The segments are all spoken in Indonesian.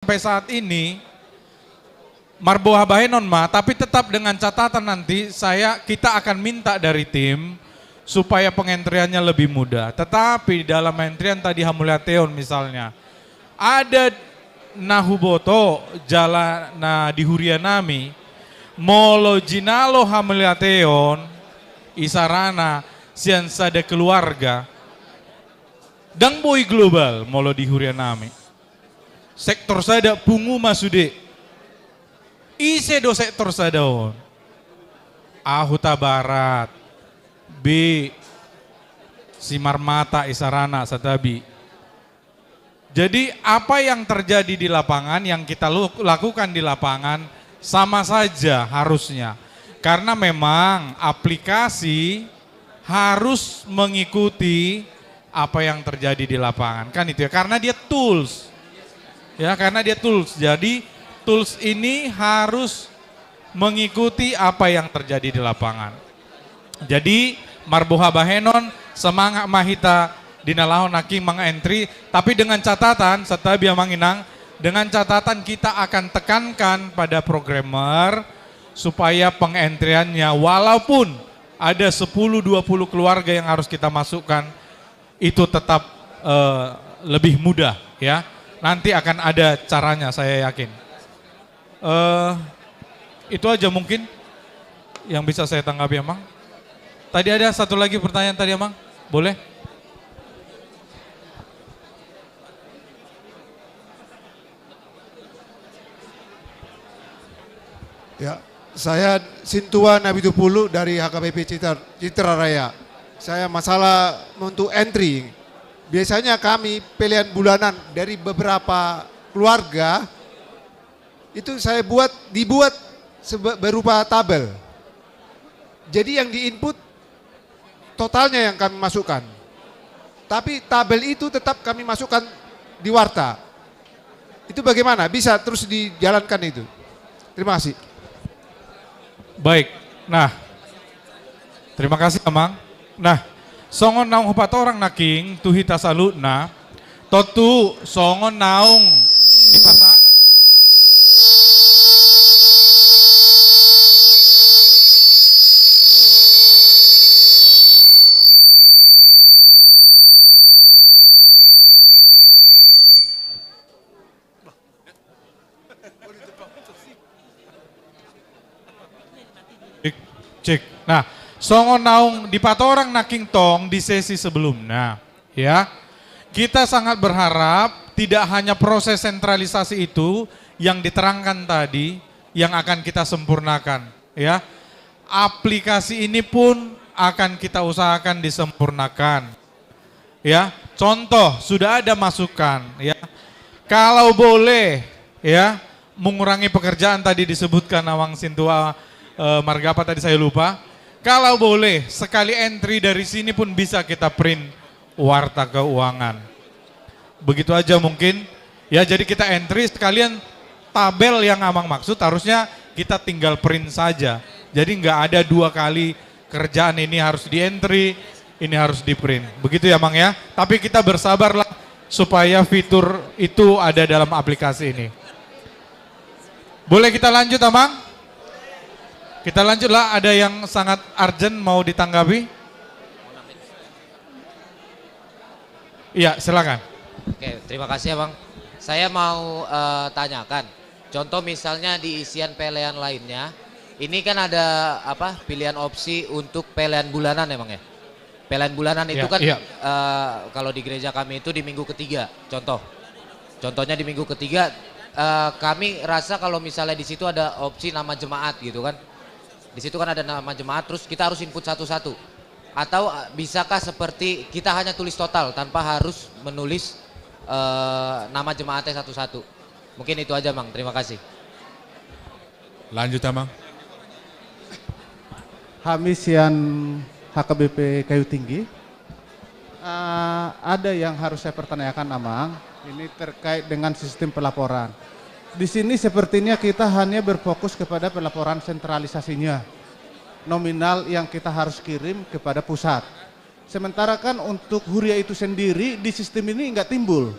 sampai saat ini marboha bahenon tapi tetap dengan catatan nanti kita akan minta dari tim supaya pengentriannya lebih mudah. Tetapi dalam entrian tadi Hamuliateon misalnya, ada Nahuboto jalan di Hurianami, Molo Jinalo Hamuliateon, Isarana, Siansada keluarga, dan boy global Molo di Hurianami. Sektor sada pungu masude, ise do sektor sada on, Ahuta Barat, B, Simarmata Isarana Satabi. Jadi apa yang terjadi di lapangan, yang kita lakukan di lapangan sama saja harusnya. Karena memang aplikasi harus mengikuti apa yang terjadi di lapangan. Kan itu ya, karena dia tools. Ya, karena dia tools. Jadi tools ini harus mengikuti apa yang terjadi di lapangan. Jadi marboha bahenon semangat mahita dinalahon naki mengentry, tapi dengan catatan setelah biar manginang, dengan catatan kita akan tekankan pada programmer supaya pengentriannya walaupun ada 10-20 keluarga yang harus kita masukkan itu tetap lebih mudah ya. Nanti akan ada caranya saya yakin. Itu aja mungkin yang bisa saya tanggapi Amang. Tadi ada satu lagi pertanyaan tadi Amang, boleh? Ya, saya Sintua Nabitupulu dari HKBP Citra Raya. Saya masalah untuk entry. Biasanya kami pilihan bulanan dari beberapa keluarga itu saya dibuat berupa tabel. Jadi yang diinput totalnya yang kami masukkan. Tapi tabel itu tetap kami masukkan di Warta. Itu bagaimana? Bisa terus dijalankan itu? Terima kasih. Baik, nah terima kasih Amang. Nah, songon naung hupat orang naking tuhita salutna, totu songon naung di pasar. Cek. Nah, songon naung di patorang naking tong di sesi sebelumnya, ya. Kita sangat berharap tidak hanya proses sentralisasi itu yang diterangkan tadi yang akan kita sempurnakan, ya. Aplikasi ini pun akan kita usahakan disempurnakan. Ya, contoh sudah ada masukan, ya. Kalau boleh, ya, mengurangi pekerjaan tadi disebutkan Nawang Sintua marga apa tadi saya lupa. Kalau boleh sekali entry dari sini pun bisa kita print warta keuangan. Begitu aja mungkin. Ya jadi kita entry sekalian tabel yang Amang maksud harusnya kita tinggal print saja. Jadi nggak ada dua kali kerjaan ini harus di entry, ini harus di print. Begitu ya Mang ya. Tapi kita bersabarlah supaya fitur itu ada dalam aplikasi ini. Boleh kita lanjut Amang? Kita lanjutlah, ada yang sangat urgent mau ditanggapi? Iya, silakan. Oke, terima kasih ya Bang. Saya mau tanyakan, contoh misalnya di isian pelean lainnya, ini kan ada apa pilihan opsi untuk pelean bulanan ya Bang ya? Pelean bulanan itu kan kalau di gereja kami itu di minggu ketiga, contohnya di minggu ketiga, kami rasa kalau misalnya di situ ada opsi nama jemaat gitu kan. Di situ kan ada nama jemaat, terus kita harus input satu-satu. Atau bisakah seperti kita hanya tulis total tanpa harus menulis nama jemaatnya satu-satu? Mungkin itu aja Bang, terima kasih. Lanjut Bang. Hamisian HKBP Kayu Tinggi. Ada yang harus saya pertanyakan Amang, ini terkait dengan sistem pelaporan. Di sini sepertinya kita hanya berfokus kepada pelaporan sentralisasinya, nominal yang kita harus kirim kepada pusat. Sementara kan untuk Huria itu sendiri di sistem ini nggak timbul.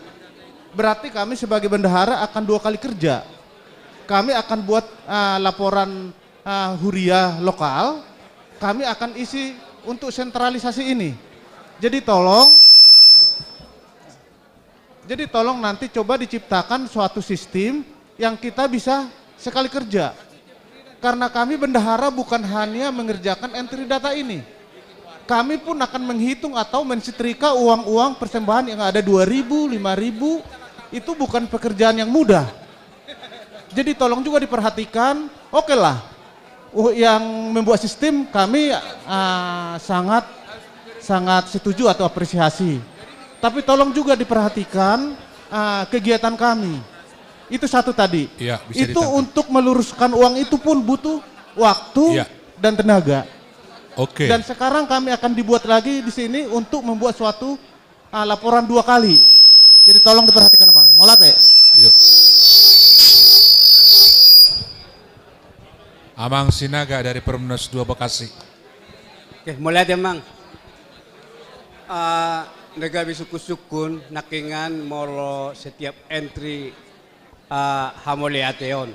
berarti kami sebagai bendahara akan 2 kali kerja. Kami akan buat laporan huriah lokal, kami akan isi untuk sentralisasi ini. Jadi tolong nanti coba diciptakan suatu sistem yang kita bisa sekali kerja. Karena kami bendahara bukan hanya mengerjakan entry data ini. Kami pun akan menghitung atau mensetrika uang-uang persembahan yang ada 2.000, 5.000, itu bukan pekerjaan yang mudah. Jadi tolong juga diperhatikan, oke lah, yang membuat sistem kami sangat setuju atau apresiasi. Tapi tolong juga diperhatikan kegiatan kami. Itu satu tadi. Iya, bisa itu ditangkap. untuk meluruskan uang itu pun butuh waktu Iya. dan tenaga. Oke. Dan sekarang kami akan dibuat lagi di sini untuk membuat suatu laporan 2 kali. Jadi tolong diperhatikan Bang. Molate. Yuk. Amang Sinaga dari Perumnas 2 Bekasi. Oke, mulai deh Mang. Negawi suku-sukun nakingan molo setiap entry hamole ateon.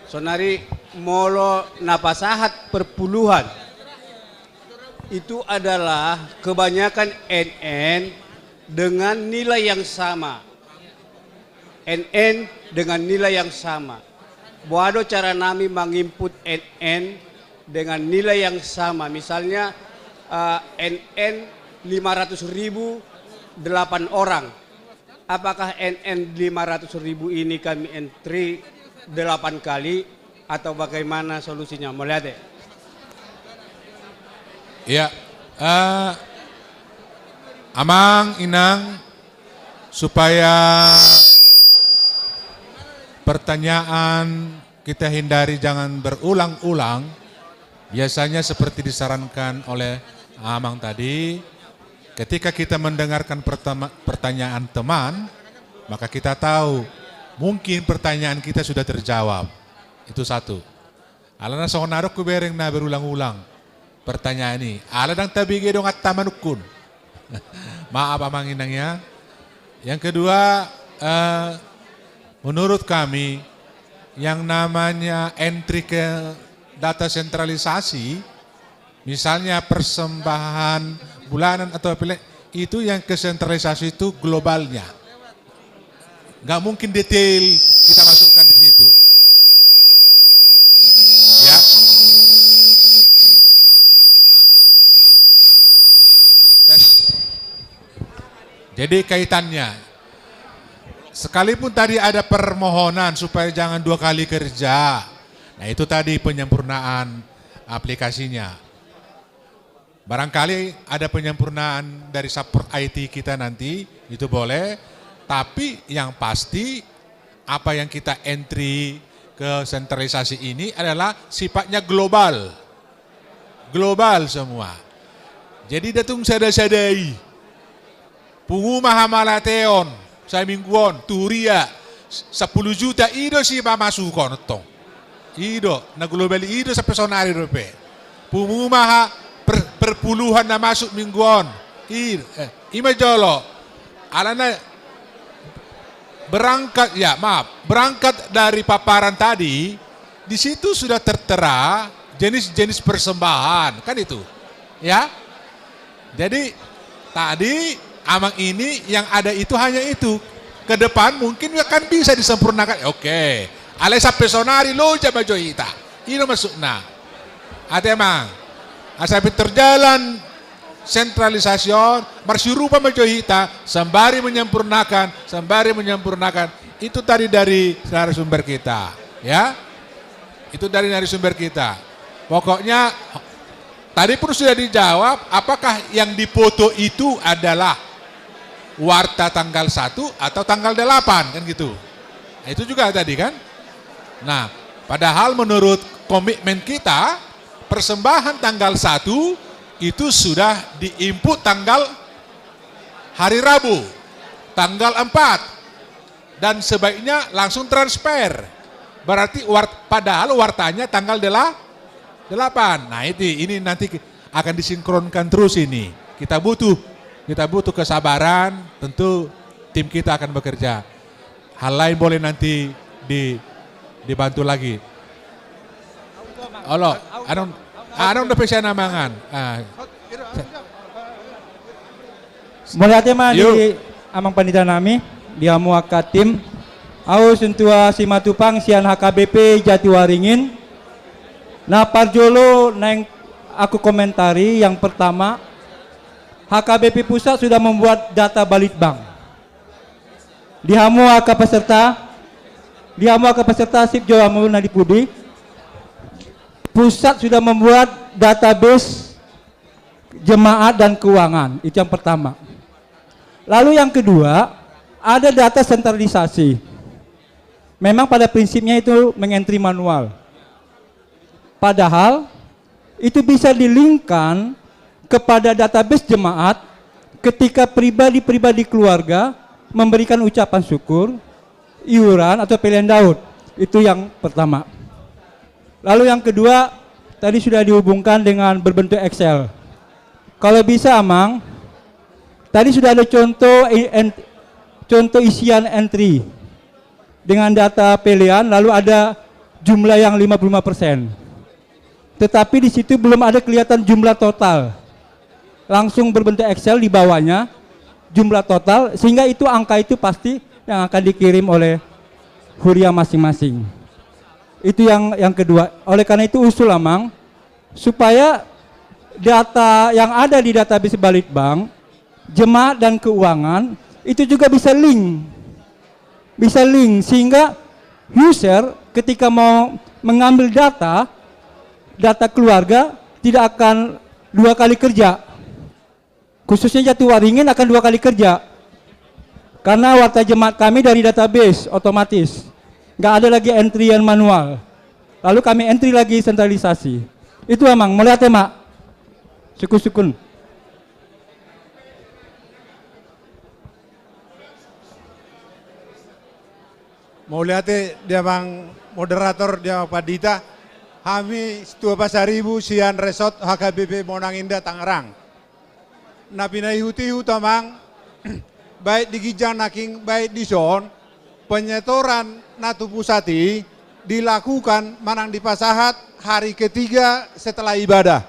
Sonari molo napasahat perpuluhan. Itu adalah kebanyakan NN dengan nilai yang sama. NN dengan nilai yang sama. Boado cara nami menginput NN dengan nilai yang sama. Misalnya NN 500.000 8 orang. Apakah NN 500.000 ini kami entry 8 kali atau bagaimana solusinya? Melihat deh. Ya, Amang, Inang, supaya pertanyaan kita hindari jangan berulang-ulang, biasanya seperti disarankan oleh Amang tadi, ketika kita mendengarkan pertanyaan teman, maka kita tahu mungkin pertanyaan kita sudah terjawab. Itu satu. Alana sonarok kubereng na berulang-ulang pertanyaan ini. Aladang tabigi dong at tamanukun. Maaf Amang Inang ya. Yang kedua, menurut kami yang namanya entry ke data sentralisasi, misalnya persembahan bulanan atau itu yang ke sentralisasi itu globalnya. Nggak mungkin detail kita masukkan di situ. Ya. Jadi kaitannya, sekalipun tadi ada permohonan supaya jangan 2 kali kerja, nah itu tadi penyempurnaan aplikasinya. Barangkali ada penyempurnaan dari support IT kita nanti, itu boleh, tapi yang pasti apa yang kita entry ke sentralisasi ini adalah sifatnya global. Global semua. Jadi datung sada-sadai. Pungu mahamalateon, sa mingguon, turia, 10 juta ido si pamasukon tong. Ido, na global ido sa personari rope. Pungu maha perpuluhan na masuk mingguon. Ima jolo, alana berangkat dari paparan tadi, di situ sudah tertera jenis-jenis persembahan, kan itu, ya. Jadi tadi Amang ini yang ada itu hanya itu. Ke depan mungkin akan bisa disempurnakan. Oke. Alesa personari lo jaba joita. Ini masuk na. Ate Mang. Asapi terjalan sentralisasi marsirupa majohita sembari menyempurnakan. Itu tadi dari narasumber kita, ya. Itu dari narasumber kita. Pokoknya tadi pun sudah dijawab, apakah yang dipoto itu adalah warta tanggal 1 atau tanggal 8 kan gitu. Nah, itu juga tadi kan. Nah, padahal menurut komitmen kita persembahan tanggal 1 itu sudah diinput tanggal hari Rabu, tanggal 4 dan sebaiknya langsung transfer. Berarti padahal wartanya tanggal 8. Nah, ini nanti akan disinkronkan terus ini. Kita butuh kesabaran, tentu tim kita akan bekerja. hal lain boleh nanti dibantu lagi. Allah, anong napesya namangan. Mula tema Yuk. di amang panita nami di amu akatim au sentua simatupang sian HKBP Jatiwaringin. Nah parjolo neng aku komentari yang pertama, HKBP Pusat sudah membuat data Balitbank. Di hamu peserta SIP Jawa Mulu Nadipudi, pusat sudah membuat database jemaat dan keuangan, itu yang pertama. Lalu yang kedua, ada data sentralisasi. Memang pada prinsipnya itu mengentry manual. Padahal itu bisa dilingkan kepada database jemaat ketika pribadi-pribadi keluarga memberikan ucapan syukur, iuran atau pilihan Daud. Itu yang pertama. Lalu yang kedua, tadi sudah dihubungkan dengan berbentuk Excel. Kalau bisa Amang, tadi sudah ada contoh isian entry dengan data pilihan, lalu ada jumlah yang 55%. Tetapi di situ belum ada kelihatan jumlah total. Langsung berbentuk Excel di bawahnya, jumlah total, sehingga itu angka itu pasti yang akan dikirim oleh huria masing-masing. Itu yang kedua. Oleh karena itu usul Amang, supaya data yang ada di database Balitbank, jemaat dan keuangan, itu juga bisa link. Bisa link, sehingga user ketika mau mengambil data keluarga tidak akan 2 kali kerja. Khususnya Jatiwaringin akan 2 kali kerja. Karena warta jemaat kami dari database otomatis. Nggak ada lagi entry yang manual. Lalu kami entry lagi sentralisasi. Itu Amang, melihat ya Mak. Syukur-syukur. Mau lihat dia bang moderator dia Pak Dita, kami setua pasaribu sian resort HKBP Monang Indah Tangerang. Napinai huti hutamang baik di Gijang Naking baik di Son, penyetoran Natu Pusati dilakukan manang di Pasahat hari ketiga setelah ibadah.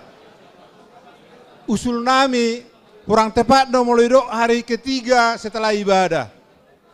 Usul nami kurang tepat domolidok hari ketiga setelah ibadah.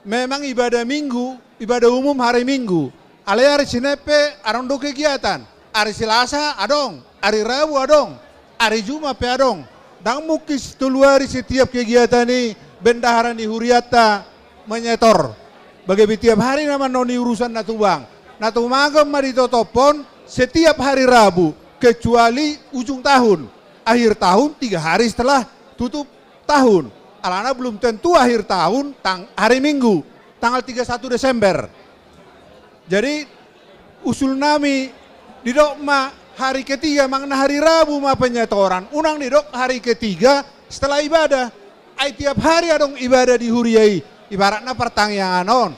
Memang ibadah minggu, ibadah umum hari minggu. Ale hari Sinepe arong do kegiatan. Hari Selasa adong, hari Rabu adong, hari Jumat pe adong. Dan mukis tuluari setiap kegiatan ini bendahara ni huriata menyetor. Bagi tiap hari nama noni urusan natubang. Natumagam mari totopon setiap hari Rabu kecuali ujung tahun. Akhir tahun 3 hari setelah tutup tahun. Alana belum tentu akhir tahun hari Minggu tanggal 31 Desember. Jadi usul nami di dokma hari ketiga makna hari Rabu ma penyetoran. Unang di dok hari ketiga setelah ibadah. Ai tiap hari adong ibadah di huriai. Ibaratnya pertanyaan on.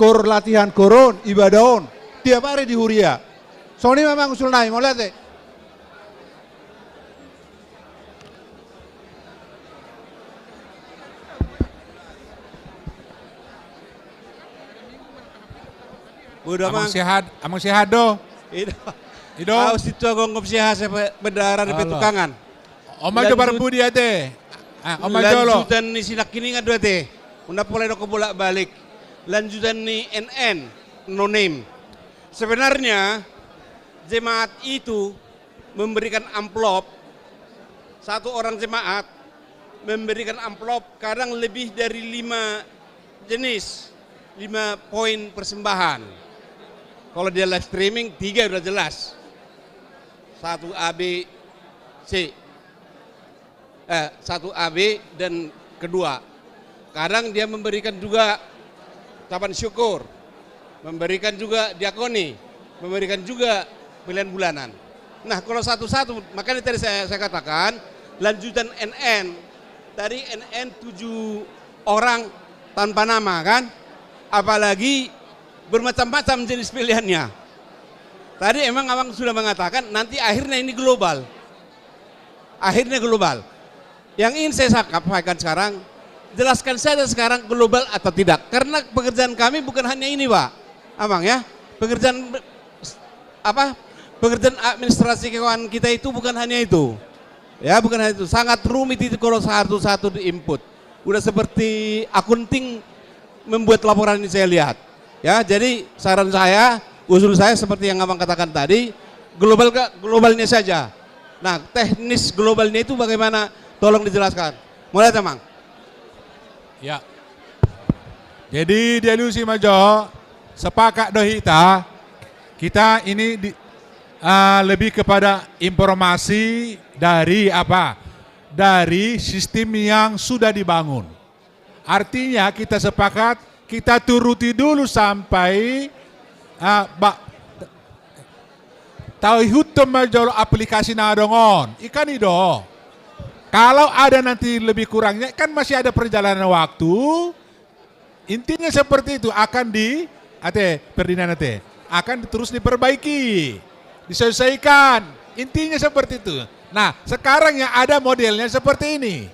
Kor latihan koron ibadah on. Tiap hari di huria. So ini memang usul nami mau lihat deh. Udah Amang sehat do. Ido. Aku situ aku ngop siha bendara di petukangan. Oma jo barbudi ate. Oma jolo. Lanjutan ni sinak kini ngadu ate. Unda boleh dok bolak balik. Lanjutan ni NN no name. Sebenarnya jemaat itu memberikan amplop. Satu orang jemaat memberikan amplop kadang lebih dari 5 jenis. 5 poin persembahan. Kalau dia live streaming 3 udah jelas. 1 AB C. 1 AB dan kedua. Kadang dia memberikan juga ucapan syukur. Memberikan juga diakoni. Memberikan juga pilihan bulanan. Nah kalau satu-satu, makanya tadi saya katakan lanjutan NN. Tadi NN 7 orang tanpa nama kan. Apalagi bermacam-macam jenis pilihannya. Tadi emang abang sudah mengatakan nanti akhirnya ini global. Akhirnya global. Yang ingin saya sampaikan sekarang, jelaskan saja sekarang global atau tidak. Karena pekerjaan kami bukan hanya ini, Pak. Abang ya. Pekerjaan pekerjaan administrasi keuangan kita itu bukan hanya itu. Ya, bukan hanya itu. Sangat rumit itu kalau satu-satu di input. Udah seperti akunting membuat laporan ini saya lihat. Ya, jadi saran saya, usul saya seperti yang Abang katakan tadi, globalnya saja. Nah, teknis globalnya itu bagaimana? Tolong dijelaskan. Mulai, Mang. Ya. Jadi delusi Majo, sepakat dohita, kita ini lebih kepada informasi dari apa? Dari sistem yang sudah dibangun. Artinya kita sepakat, kita turuti dulu sampai tahu hutum Majo aplikasi nadongon, ikan itu. Kalau ada nanti lebih kurangnya, kan masih ada perjalanan waktu. Intinya seperti itu akan akan terus diperbaiki, diselesaikan. Intinya seperti itu. Nah, sekarang yang ada modelnya seperti ini.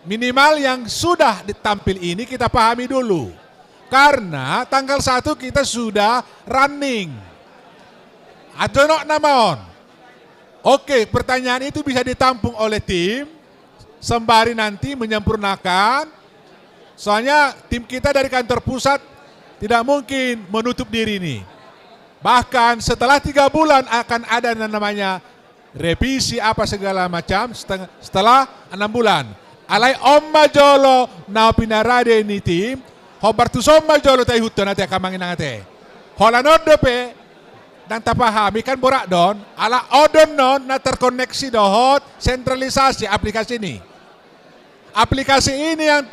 Minimal yang sudah ditampil ini kita pahami dulu. Karena tanggal 1 kita sudah running. Adonok namon. Oke, pertanyaan itu bisa ditampung oleh tim sembari nanti menyempurnakan. Soalnya tim kita dari kantor pusat tidak mungkin menutup diri ini. Bahkan setelah 3 bulan akan ada namanya revisi apa segala macam setelah 6 bulan. Alai omma jolo na pinarade ini tim, hobartu somma jolo tai hutto nate kamangin nate. Holanoddo pe dan tak pahami kan borak don, ala odon non na terkoneksi dohot sentralisasi aplikasi ini. Aplikasi ini yang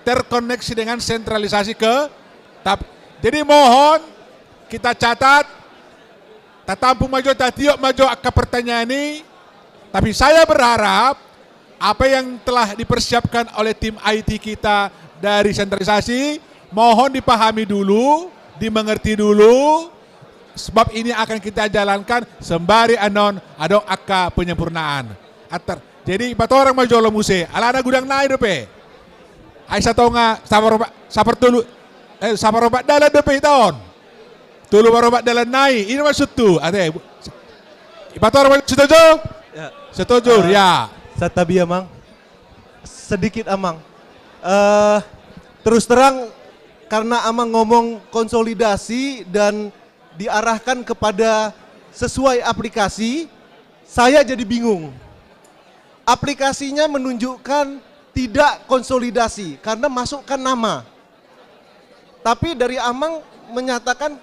terkoneksi dengan sentralisasi jadi mohon kita catat, tampung maju, tiok maju ke pertanyaan ini. Tapi saya berharap apa yang telah dipersiapkan oleh tim IT kita dari sentralisasi, mohon dipahami dulu, dimengerti dulu. Sebab ini akan kita jalankan sembari adong akka penyempurnaan. Jadi batu orang majolo muse, ala ada gudang naik dope. Aisyah tahu nggak sabar dalam dope tahun. Tulu barobat dalam naik, ini maksud tuh. Ade, batu orang setuju? Ya. Setuju, ya. Satabi Amang, sedikit Amang. Terus terang karena Amang ngomong konsolidasi dan diarahkan kepada sesuai aplikasi, saya jadi bingung. Aplikasinya menunjukkan tidak konsolidasi karena masukkan nama. Tapi dari Amang menyatakan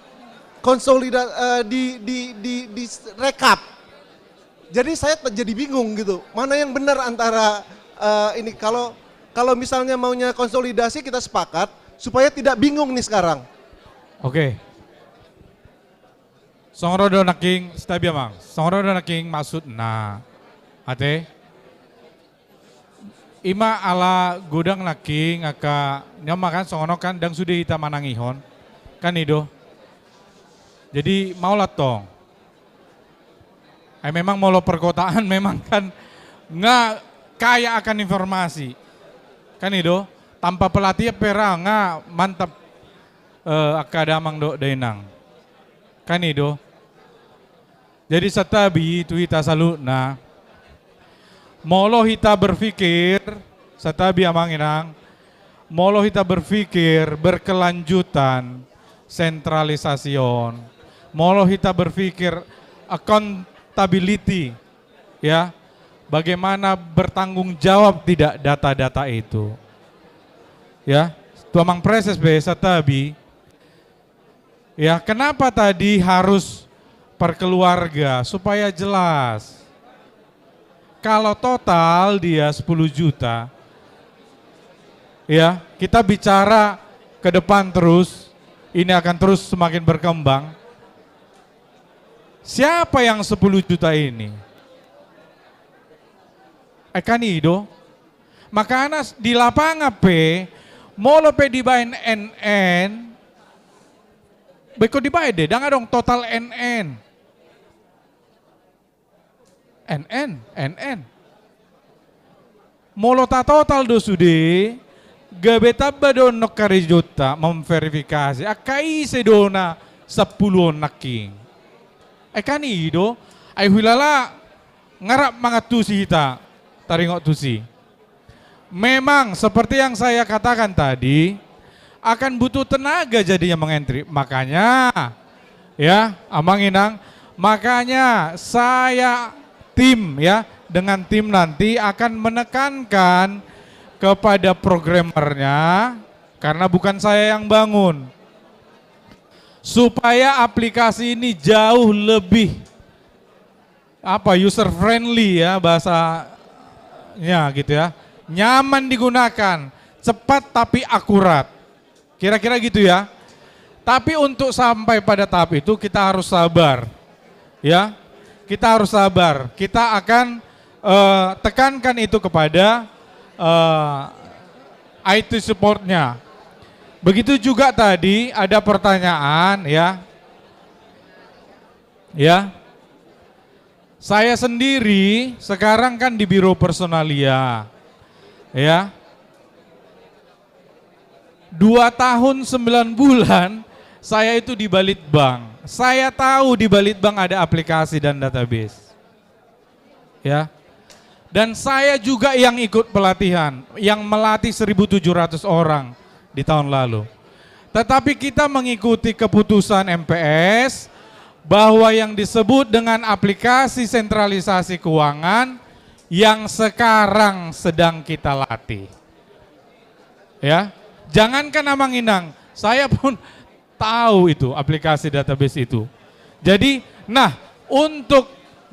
di rekap. Jadi saya jadi bingung gitu. Mana yang benar antara ini kalau misalnya maunya konsolidasi kita sepakat supaya tidak bingung nih sekarang. Oke. Songrodo naking stabi Mang. Songrodo naking maksud na ate ima ala gudang naking aka nyamakan songono kan dang sudah kita manangihon kan itu. Jadi maulah tong. Memang mau perkotaan memang kan nggak kaya akan informasi kan itu tanpa pelatih pera nggak mantap akadamang do denang kan itu. Jadi setabi itu kita salutna. Molo kita berpikir, setabi amanginang, molo kita berpikir berkelanjutan, sentralisasion. Molo kita berpikir accountability, ya, bagaimana bertanggung jawab tidak data-data itu. Ya, tuamang preses be setabi. Ya, kenapa tadi harus per keluarga supaya jelas. Kalau total dia 10 juta, ya kita bicara ke depan terus, ini akan terus semakin berkembang. Siapa yang 10 juta ini? Kan itu. Makanya di lapangan molo dibain NN, beko dibain deh, jangan dong total NN. NN. Molo ta total do sude, Gabetaba do no karijota memverifikasi akai sedona 10 naking. Kan ido ay hulala ngarap mga tusi kita taringok tusi. Memang seperti yang saya katakan tadi akan butuh tenaga jadinya mengentry. Makanya ya Amang Inang, makanya saya tim ya dengan tim nanti akan menekankan kepada programmernya karena bukan saya yang bangun. Supaya aplikasi ini jauh lebih user friendly ya bahasanya gitu ya. Nyaman digunakan, cepat tapi akurat. Kira-kira gitu ya. Tapi untuk sampai pada tahap itu kita harus sabar. Ya. Kita harus sabar. Kita akan tekankan itu kepada IT supportnya. Begitu juga tadi ada pertanyaan ya. Ya. Saya sendiri sekarang kan di Biro Personalia. Ya. 2 tahun 9 bulan saya itu di Balitbank. Saya tahu di Balitbank ada aplikasi dan database. Ya. Dan saya juga yang ikut pelatihan, yang melatih 1.700 orang di tahun lalu. Tetapi kita mengikuti keputusan MPS bahwa yang disebut dengan aplikasi sentralisasi keuangan yang sekarang sedang kita latih. Ya, jangankan Amang Inang, saya pun tahu itu aplikasi database itu. Jadi, nah untuk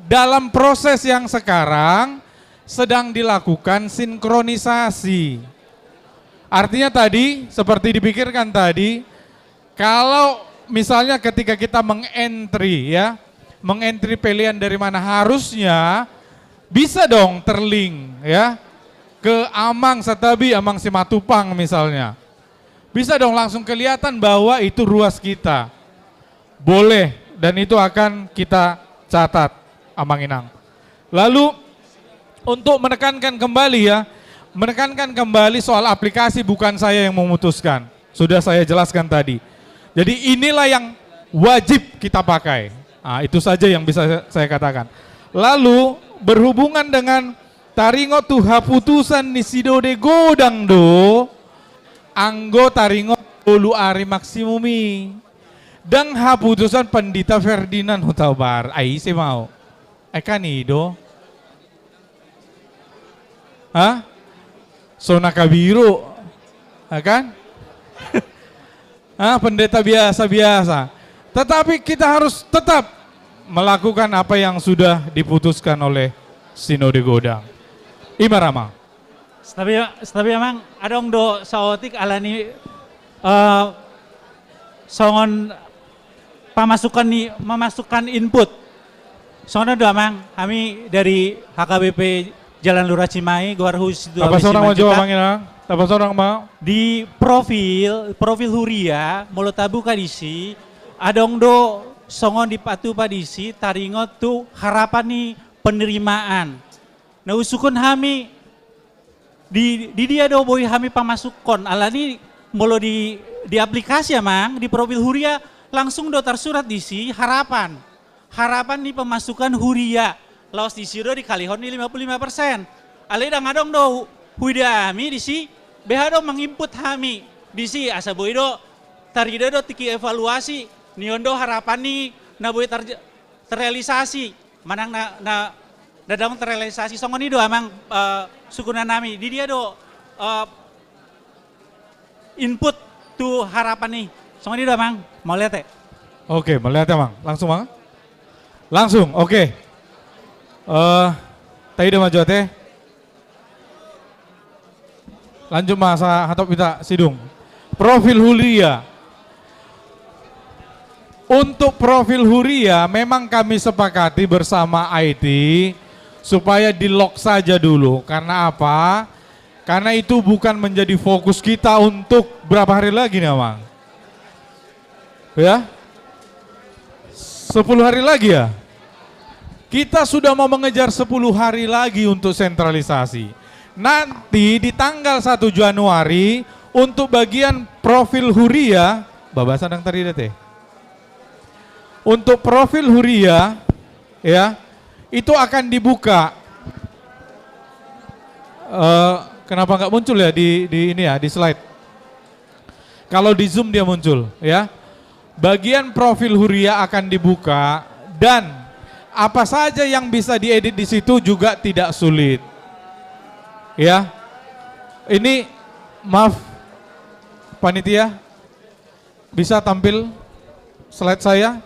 dalam proses yang sekarang sedang dilakukan sinkronisasi. Artinya tadi, seperti dipikirkan tadi, kalau misalnya ketika kita mengentry ya, mengentry pilihan dari mana harusnya bisa dong terlink ya ke Amang Satabi, Amang Simatupang misalnya. Bisa dong langsung kelihatan bahwa itu ruas kita. Boleh dan itu akan kita catat Amang Inang. Lalu untuk menekankan kembali ya, menekankan kembali soal aplikasi bukan saya yang memutuskan. Sudah saya jelaskan tadi. Jadi inilah yang wajib kita pakai. Nah, itu saja yang bisa saya katakan. Lalu berhubungan dengan taringo tuha putusan ni sidode godang do, anggo taringo ulu ari maksimumi. Dang haputusan Pandita Ferdinand Hutabar. Ay si mau. Ay kanido. Hah? Sona Kabiru, kan? Pendeta biasa-biasa. Tetapi kita harus tetap melakukan apa yang sudah diputuskan oleh Sinode Godang. Imarama. Tapi emang adong do saotik alani songon memasukkan input. Soalnya do amang kami dari HKBP Jalan Lurah Cimahi, Goarhus itu. Apa seorang mau jawab Bang? Apa seorang mau? Di profil Huria, Molotabu kadisi, adong do songon di patu padisi, taringot tu harapan nih penerimaan. Nah usukun kami di dia do boy kami pamasukon, alani molo di aplikasi ya mang, di profil Huria langsung do tersurat disi harapan nih pemasukan Huria. Laos di siro di kalihon di 55%. Ale dang adong do huida ami di si beha do menginput hami di si asa boy do tarida do tiki evaluasi niondo harapan ni na boy terrealisasi manang na dadang terrealisasi songon ni do amang sukunan nami di dia do input tu harapan ni songon ni do amang mau lihat Oke, melihat ya Mang. Langsung Mang. Langsung, oke. Tadi udah maju teh. Lanjut masa hatop kita sidung. Profil Huria. Untuk profil Huria memang kami sepakati bersama IT supaya di lock saja dulu. Karena apa? Karena itu bukan menjadi fokus kita untuk berapa hari lagi nih Mang? Ya? 10 hari lagi ya? Kita sudah mau mengejar 10 hari lagi untuk sentralisasi. nanti di tanggal 1 Januari untuk bagian profil Huria, Bapak Sadang tadi teh. Untuk profil Huria ya, itu akan dibuka. Kenapa nggak muncul ya di ini ya, di slide? Kalau di Zoom dia muncul ya. Bagian profil Huria akan dibuka dan apa saja yang bisa diedit di situ juga tidak sulit. Ya. Ini maaf panitia, bisa tampil slide saya?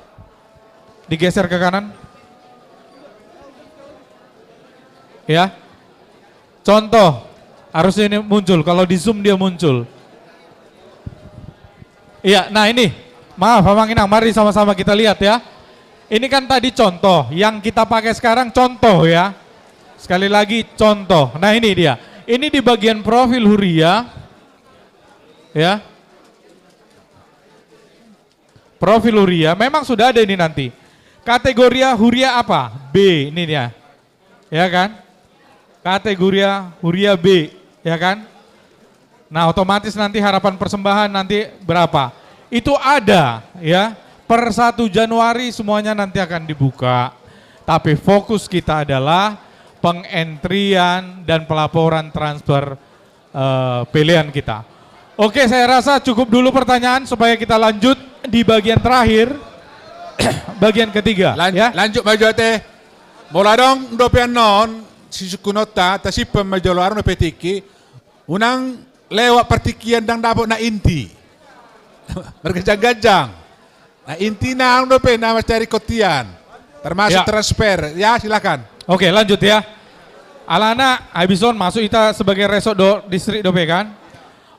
Digeser ke kanan. Ya. Contoh, harusnya ini muncul, kalau di Zoom dia muncul. Iya, nah ini, maaf Bang Inang, mari sama-sama kita lihat ya. Ini kan tadi contoh, yang kita pakai sekarang contoh ya. Sekali lagi contoh, nah ini dia. Ini di bagian profil Huria, ya. Profil Huria, memang sudah ada ini nanti. Kategori Huria apa? B, ini dia. Ya kan? Kategori Huria B, ya kan? Nah, otomatis nanti harapan persembahan nanti berapa? Itu ada, ya. Per 1 Januari semuanya nanti akan dibuka. Tapi fokus kita adalah pengentrian dan pelaporan transfer pilihan kita. Oke, saya rasa cukup dulu pertanyaan supaya kita lanjut di bagian terakhir. Bagian ketiga. Ya. Lanjut maju teh. Mula dong dopian non sisukunota tasipem majolo arno petiki unang lewat pertikian dan dapat na inti. Bergajang-gajang. Nah inti na dope nama cari kotian. Termasuk Ya. transfer. Ya silakan. Oke, lanjut ya. Alana Abison masuk kita sebagai resort distrik dope kan.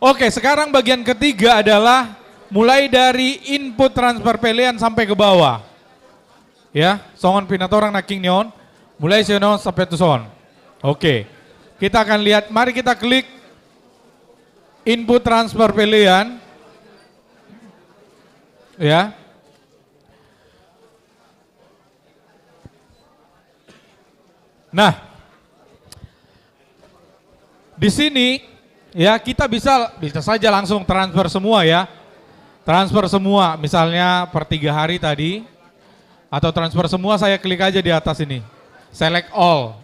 Oke, sekarang bagian ketiga adalah mulai dari input transfer pilihan sampai ke bawah. Ya, songon pinatorang naking neon, mulai sono sampai tu son. Oke, kita akan lihat, mari kita klik input transfer pilihan. Ya. Nah, di sini ya kita bisa saja langsung transfer semua ya. Transfer semua, misalnya per 3 hari tadi, atau transfer semua saya klik aja di atas ini. Select all,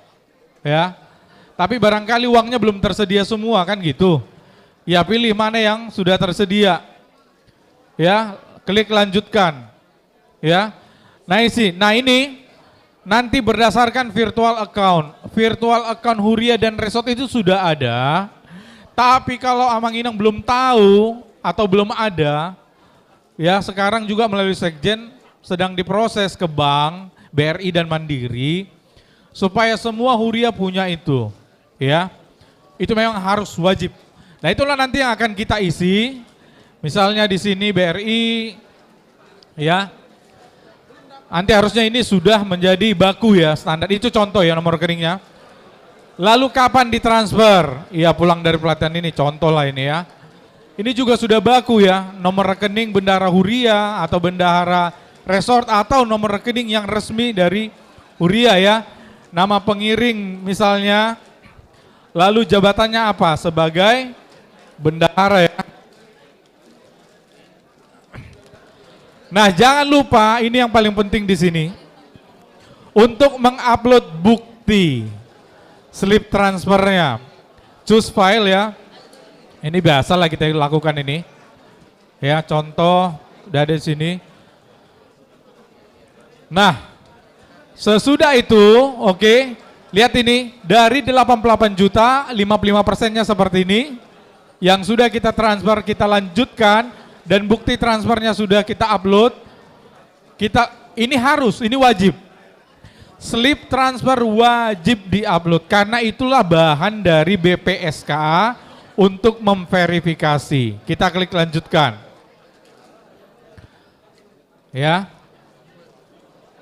ya. Tapi barangkali uangnya belum tersedia semua kan gitu. Ya pilih mana yang sudah tersedia. Ya, klik lanjutkan. Ya. Nah ini nanti berdasarkan virtual account. Virtual account Huria dan Resort itu sudah ada. Tapi kalau Amang Inang belum tahu atau belum ada, ya sekarang juga melalui Sekjen sedang diproses ke bank, BRI dan Mandiri supaya semua Huria punya itu. Ya. Itu memang harus wajib. Nah, itulah nanti yang akan kita isi. Misalnya di sini BRI ya. Nanti harusnya ini sudah menjadi baku ya, standar. Itu contoh ya nomor rekeningnya. Lalu kapan ditransfer? Iya pulang dari pelatihan ini, contoh lah ini ya. Ini juga sudah baku ya, nomor rekening bendahara Huria atau bendahara Resort atau nomor rekening yang resmi dari Huria ya. Nama pengiring misalnya, lalu jabatannya apa? Sebagai bendahara ya. Nah jangan lupa ini yang paling penting di sini. Untuk mengupload bukti slip transfernya, choose file ya. Ini biasa lah kita lakukan ini. Ya contoh udah ada di sini. Nah sesudah itu oke, lihat ini dari 88 juta 55%-nya seperti ini. Yang sudah kita transfer kita lanjutkan dan bukti transfernya sudah kita upload. Ini harus, ini wajib. Slip transfer wajib diupload karena itulah bahan dari BPSKA untuk memverifikasi. Kita klik lanjutkan. Ya.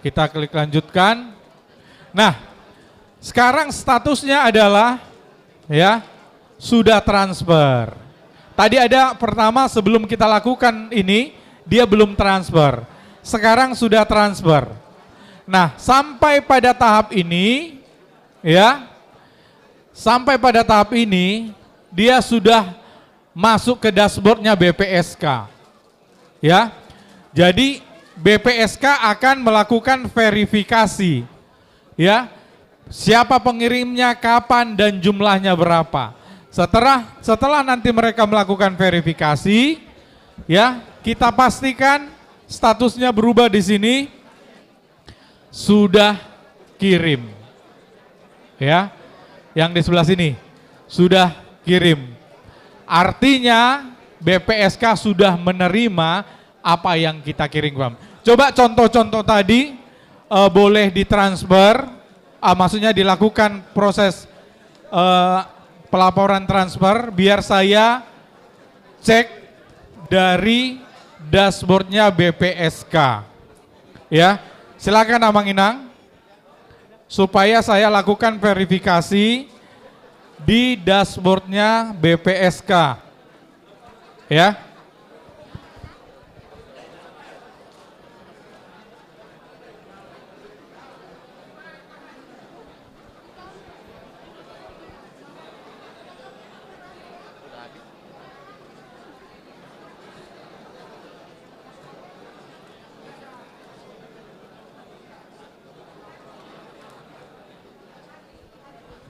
Kita klik lanjutkan. Nah, sekarang statusnya adalah ya, sudah transfer. Tadi ada pertama sebelum kita lakukan ini, dia belum transfer. Sekarang sudah transfer. Nah, sampai pada tahap ini, ya, sampai pada tahap ini dia sudah masuk ke dashboardnya BPSK. Ya. Jadi BPSK akan melakukan verifikasi. Ya. Siapa pengirimnya, kapan dan jumlahnya berapa. Setelah nanti mereka melakukan verifikasi, ya, kita pastikan statusnya berubah di sini sudah kirim. Ya. Yang di sebelah sini sudah kirim. Artinya BPSK sudah menerima apa yang kita kirim. Coba contoh-contoh tadi boleh ditransfer. Maksudnya dilakukan proses pelaporan transfer biar saya cek dari dashboardnya BPSK. Ya, silakan Amang Inang, supaya saya lakukan verifikasi di dashboardnya BPSK. Ya.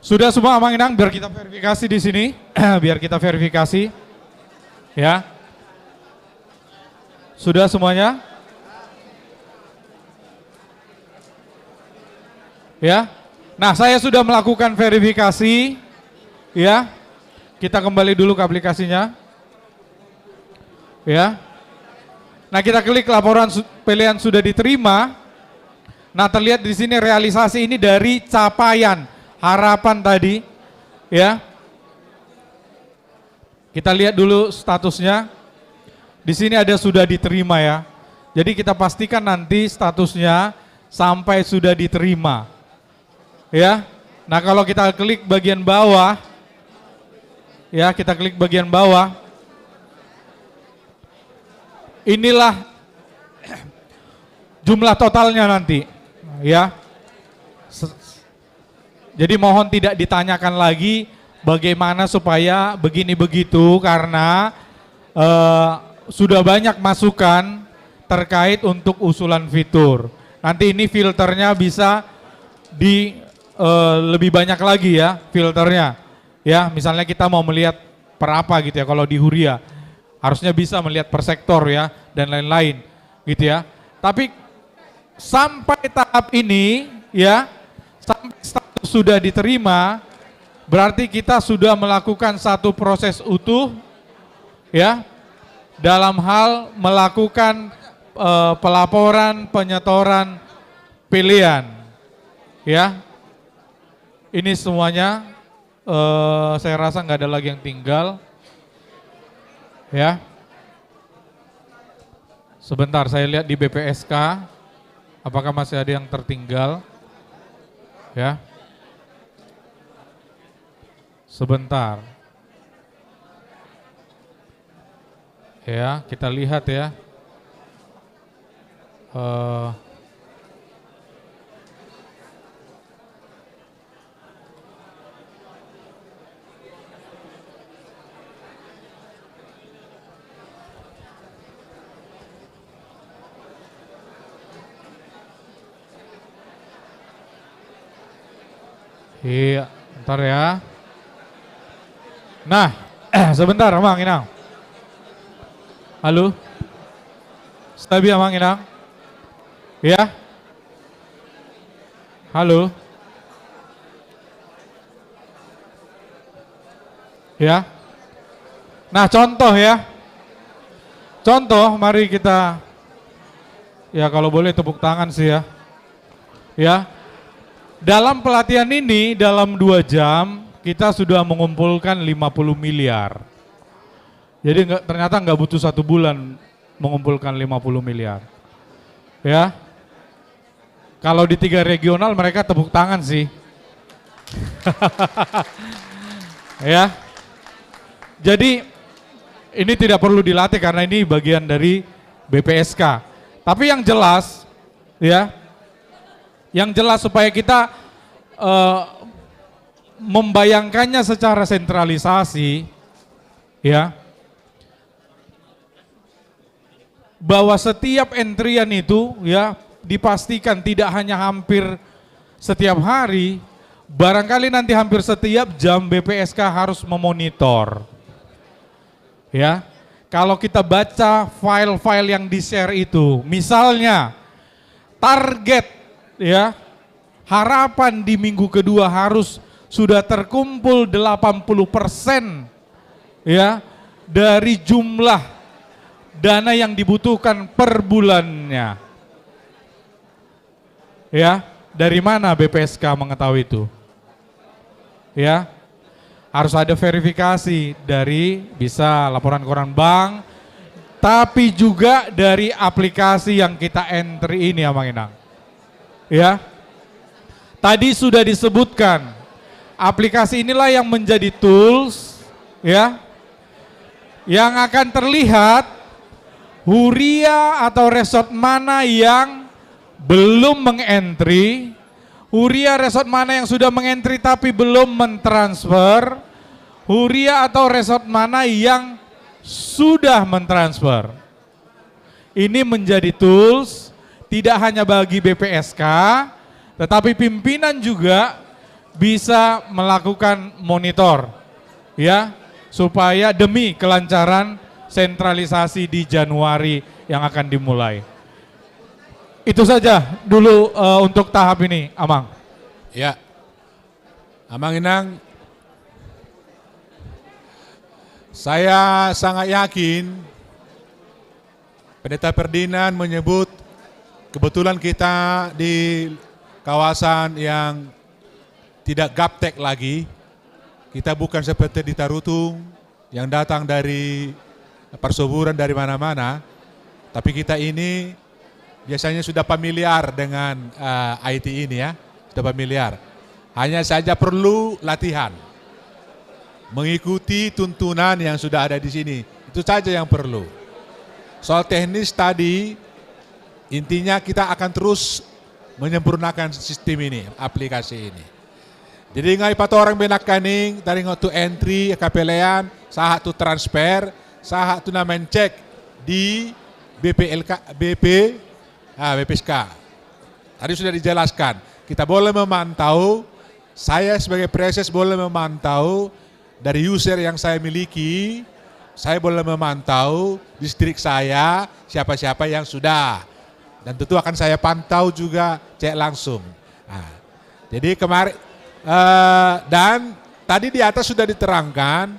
Sudah semua Amang Inang, biar kita verifikasi di sini, biar kita verifikasi, ya. Sudah semuanya? Ya. Nah, saya sudah melakukan verifikasi, ya. Kita kembali dulu ke aplikasinya, ya. Nah, kita klik laporan pilihan sudah diterima. Nah, terlihat di sini realisasi ini dari capaian harapan tadi, ya. Kita lihat dulu statusnya. Di sini ada sudah diterima ya. Jadi kita pastikan nanti statusnya sampai sudah diterima. Ya. Nah, kalau kita klik bagian bawah, ya, kita klik bagian bawah. Inilah jumlah totalnya nanti, ya. Jadi mohon tidak ditanyakan lagi bagaimana supaya begini begitu, karena sudah banyak masukan terkait untuk usulan fitur. Nanti ini filternya bisa lebih banyak lagi ya filternya. Ya, misalnya kita mau melihat per apa gitu ya, kalau di Huria harusnya bisa melihat per sektor ya dan lain-lain gitu ya. Tapi sampai tahap ini ya, sampai status sudah diterima, berarti kita sudah melakukan satu proses utuh ya dalam hal melakukan pelaporan penyetoran pilihan ya. Ini semuanya saya rasa nggak ada lagi yang tinggal ya. Sebentar saya lihat di BPSK apakah masih ada yang tertinggal ya. Sebentar. Ya, kita lihat ya. Iya, bentar ya. Nah, sebentar Amang Inang. Halo? Stabil Amang Inang? Ya? Halo? Ya? Nah, contoh ya. Contoh, mari kita, ya kalau boleh tepuk tangan sih ya. Ya. Dalam pelatihan ini, dalam 2 jam, kita sudah mengumpulkan 50 miliar. Jadi ternyata nggak butuh 1 bulan mengumpulkan 50 miliar. Ya. Kalau di 3 regional mereka tepuk tangan sih. Ya. Jadi ini tidak perlu dilatih karena ini bagian dari BPSK. Tapi yang jelas, ya, yang jelas supaya kita membayangkannya secara sentralisasi, ya, bahwa setiap entrian itu ya dipastikan tidak hanya hampir setiap hari, barangkali nanti hampir setiap jam BPSK harus memonitor. Ya, kalau kita baca file-file yang di-share itu, misalnya target ya, harapan di minggu kedua harus sudah terkumpul 80% ya dari jumlah dana yang dibutuhkan per bulannya. Ya, dari mana BPSK mengetahui itu? Ya, harus ada verifikasi dari bisa laporan koran bank, tapi juga dari aplikasi yang kita entry ini ya Mang Inang. Ya, tadi sudah disebutkan, aplikasi inilah yang menjadi tools ya, yang akan terlihat huria atau resort mana yang belum mengentry, huria resort mana yang sudah mengentry tapi belum mentransfer, huria atau resort mana yang sudah mentransfer. Ini menjadi tools tidak hanya bagi BPSK, tetapi pimpinan juga bisa melakukan monitor ya, supaya demi kelancaran sentralisasi di Januari yang akan dimulai. Itu saja dulu untuk tahap ini, Amang. Ya, Amang Inang, saya sangat yakin Pendeta Ferdinand menyebut kebetulan kita di kawasan yang tidak gaptek lagi. Kita bukan seperti di Tarutung yang datang dari persuburan dari mana-mana, tapi kita ini biasanya sudah familiar dengan IT ini ya, sudah familiar. Hanya saja perlu latihan, mengikuti tuntunan yang sudah ada di sini. Itu saja yang perlu. Soal teknis tadi, intinya kita akan terus menyempurnakan sistem ini, aplikasi ini. Jadi ngai pato orang benak kaning, dari ngotu entry, kapelean, sahat tu transfer, sahat tu namen cek di BPSK. Tadi sudah dijelaskan, kita boleh memantau, saya sebagai preses boleh memantau dari user yang saya miliki, saya boleh memantau distrik saya, siapa-siapa yang sudah. Dan tentu akan saya pantau juga, cek langsung. Nah, jadi kemarin, dan tadi di atas sudah diterangkan,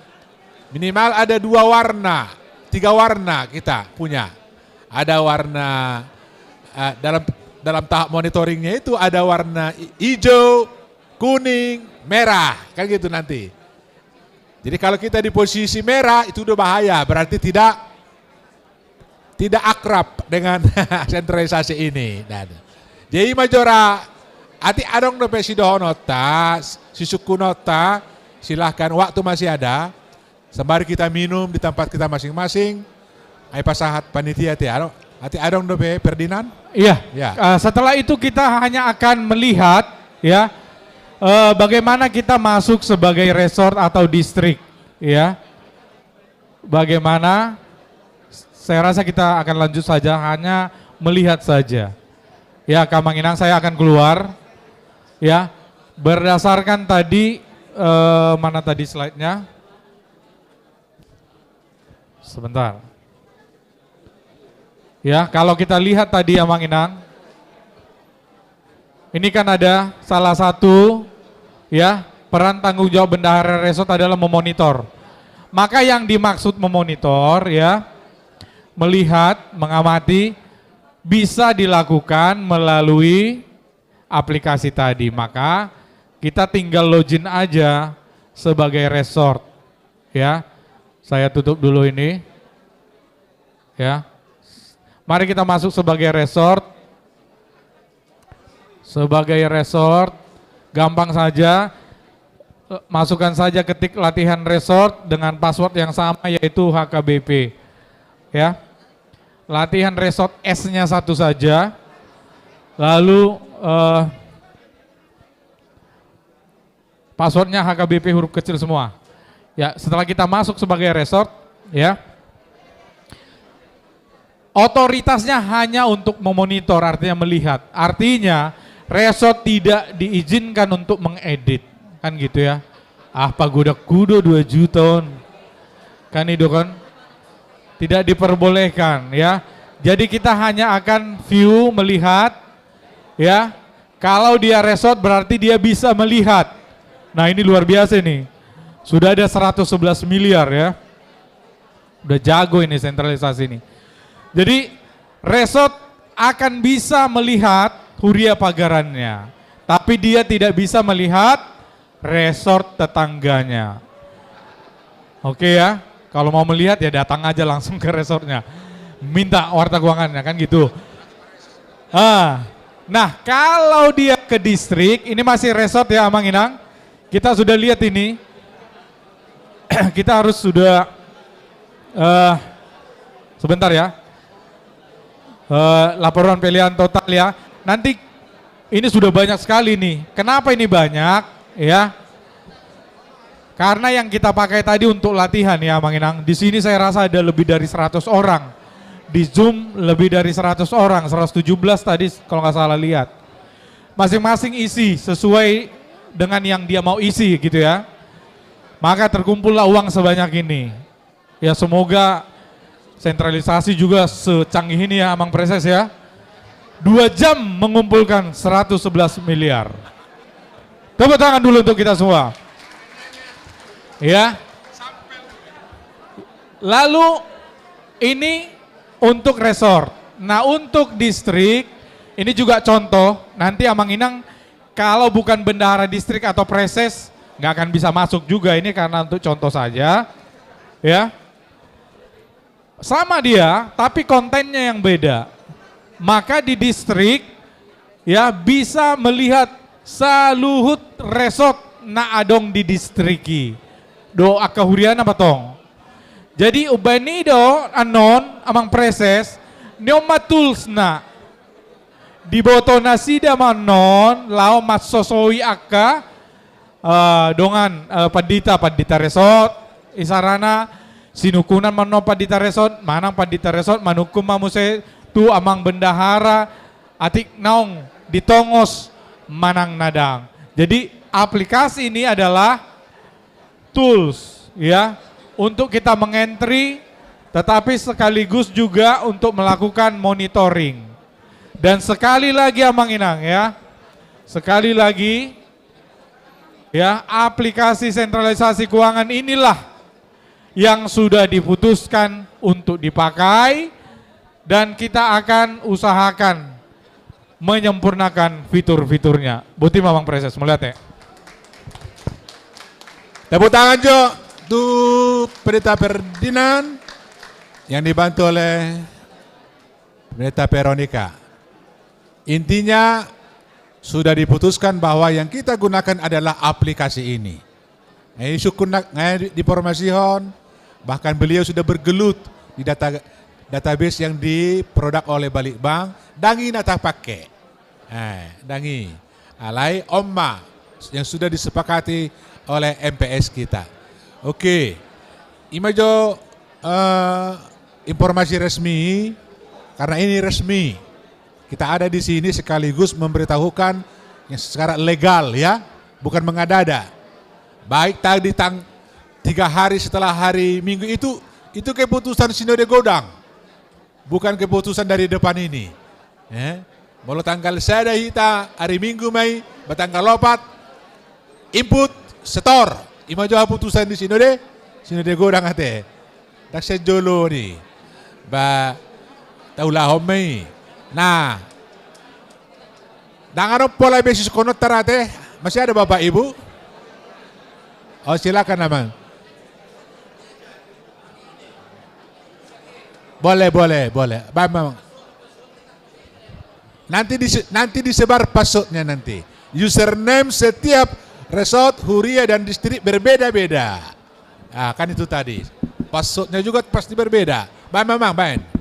minimal ada 2 warna, 3 warna kita punya. Ada warna, dalam tahap monitoringnya itu ada warna hijau, kuning, merah, kan gitu nanti. Jadi kalau kita di posisi merah itu udah bahaya, berarti tidak akrab dengan sentralisasi ini. Jadi majora, ati adong do pesidoho nota, sisuku nota, silahkan waktu masih ada, sembari kita minum di tempat kita masing-masing. Ai pasahat panitia ti ati adong do Ferdinand? Iya. Ya. Setelah itu kita hanya akan melihat ya bagaimana kita masuk sebagai resort atau distrik ya. Bagaimana, saya rasa kita akan lanjut saja, hanya melihat saja. Ya, Kak Mang Inang, saya akan keluar ya. Berdasarkan tadi mana tadi slide-nya? Sebentar. Ya, kalau kita lihat tadi ya Mang Inang, ini kan ada salah satu ya peran tanggung jawab bendahara resort adalah memonitor. Maka yang dimaksud memonitor ya, melihat, mengamati bisa dilakukan melalui aplikasi tadi. Maka kita tinggal login aja sebagai resort ya. Saya tutup dulu ini ya. Mari kita masuk sebagai resort. Sebagai resort, gampang saja. Masukkan saja ketik latihan resort dengan password yang sama yaitu HKBP. Ya. Latihan resort S-nya satu saja. Lalu Passwordnya HKBP huruf kecil semua. Ya, setelah kita masuk sebagai resort, ya, otoritasnya hanya untuk memonitor, artinya melihat. Artinya resort tidak diizinkan untuk mengedit, kan gitu ya. Ah, pagoda kudo 2 juta, kan itu kan. Tidak diperbolehkan, ya. Jadi kita hanya akan view, melihat, ya. Kalau dia resort berarti dia bisa melihat. Nah ini luar biasa nih. Sudah ada 111 miliar ya. Udah jago ini sentralisasi ini. Jadi resort akan bisa melihat huria pagarannya. Tapi dia tidak bisa melihat resort tetangganya. Oke ya. Kalau mau melihat ya datang aja langsung ke resortnya. Minta warta keuangannya kan gitu. Nah kalau dia ke distrik, ini masih resort ya Amang Inang. Kita sudah lihat ini, kita harus sudah, sebentar ya, laporan pilihan total ya. Nanti ini sudah banyak sekali nih. Kenapa ini banyak ya? Karena yang kita pakai tadi untuk latihan ya Mang Inang. Di sini saya rasa ada lebih dari 100 orang. Di Zoom lebih dari 100 orang, 117 tadi kalau nggak salah lihat. Masing-masing isi sesuai dengan yang dia mau isi gitu ya. Maka terkumpullah uang sebanyak ini. Ya semoga sentralisasi juga secanggih ini ya Amang Preses ya. 2 jam mengumpulkan 111 miliar. Tepuk tangan dulu untuk kita semua. Ya. Lalu ini untuk resort. Nah untuk distrik, ini juga contoh, nanti Amang Inang kalau bukan bendahara distrik atau preses, nggak akan bisa masuk juga, ini karena untuk contoh saja. Ya. Sama dia, tapi kontennya yang beda. Maka di distrik, ya bisa melihat saluhut resort na adong di distriki. Do akahurian apa tong? Jadi ubanido anon amang preses neoma tools na diboto na sida manon lao matsosowi aka dongan padita resort isarana sinukunan manon padita resort manang padita resort manukum mamuse tu amang bendahara atik naong ditongos manang nadang. Jadi aplikasi ini adalah tools ya untuk kita mengentry tetapi sekaligus juga untuk melakukan monitoring. Dan sekali lagi Amang Inang ya, sekali lagi ya aplikasi sentralisasi keuangan inilah yang sudah diputuskan untuk dipakai dan kita akan usahakan menyempurnakan fitur-fiturnya. Buti Mamang Preses melihat ya. Tepuk tangan Jo untuk Pendeta Ferdinand yang dibantu oleh Pendeta Veronica. Intinya sudah diputuskan bahwa yang kita gunakan adalah aplikasi ini. Isu kunak di Formasihon, bahkan beliau sudah bergelut di database yang diproduk oleh Balitbank. Dangi nata pakai, dangi alai omma yang sudah disepakati oleh MPS kita. Oke, imajo informasi resmi karena ini resmi. Kita ada di sini sekaligus memberitahukan yang secara legal ya, bukan mengada-ada. Baik tadi 3 hari setelah hari Minggu itu keputusan Sinode Godang, bukan keputusan dari depan ini. Mulai tanggal sada hita hari Minggu Mei, batanggal 4 input setor. Imajo putusan di Sinode Godang ate. Tak sejolo ni, ba taulahom Mei. Nah, dengan pola basis konot terate masih ada Bapak Ibu? Oh silakan naman. Boleh. Bang. Nanti disebar passwordnya nanti. Username setiap resort, huria dan distrik berbeda-beda. Nah, kan itu tadi. Passwordnya juga pasti berbeda. Bang.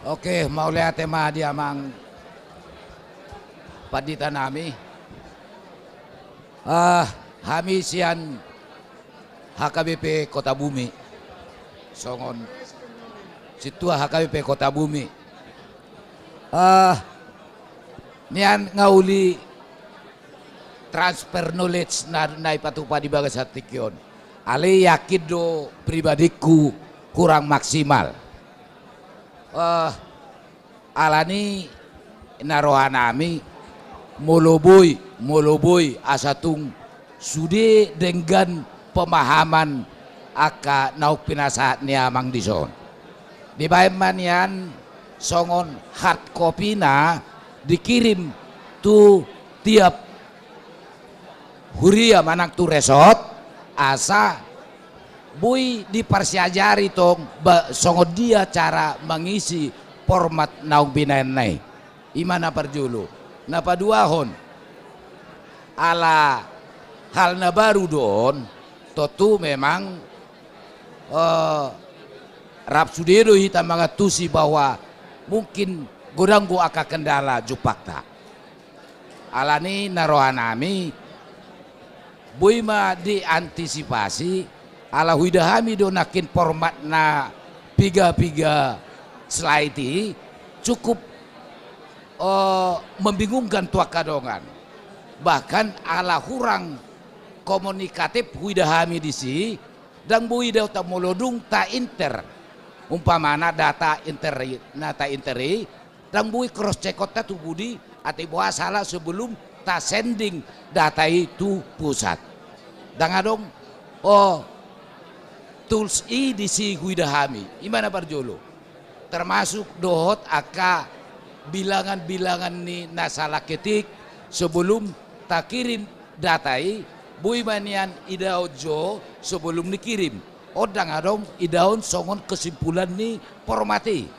Oke, mau lihat tema dia mang Padita nami. Hamisian HKBP Kota Bumi. Songon situa HKBP Kota Bumi. Nian ngauli transfer knowledge na ipatupa di bagas hatikyon. Ale yakin do pribadiku kurang maksimal. Alani narohanami moloboy asatung sude dengan pemahaman aka nauk pinasahat ni amang dison. Di bayan yan songon hard copy na dikirim tu tiap huria manang tu resort asa bui dipersiajari tong songon dia cara mengisi format naung binanay imana perjulu napa duahon ala hal na baru don totu memang rapsudero hitam mengatusi bahwa mungkin godanggu aka kendala jupakta alani narohanami buima diantisipasi ala huidahami donakin format na piga slide cukup membingungkan tua kadongan bahkan ala hurang komunikatif huidahami disi dan buida utamolodung ta inter umpamana data interi dan bui cross check kota tu budi ati buah salah sebelum ta sending data itu pusat dan adong tools di si huidahami imana parjolo termasuk dohot aka bilangan-bilangan ni nasalah ketik sebelum tak kirim datai bui manian idaojo sebelum dikirim odang adong idaon songon kesimpulan ni formati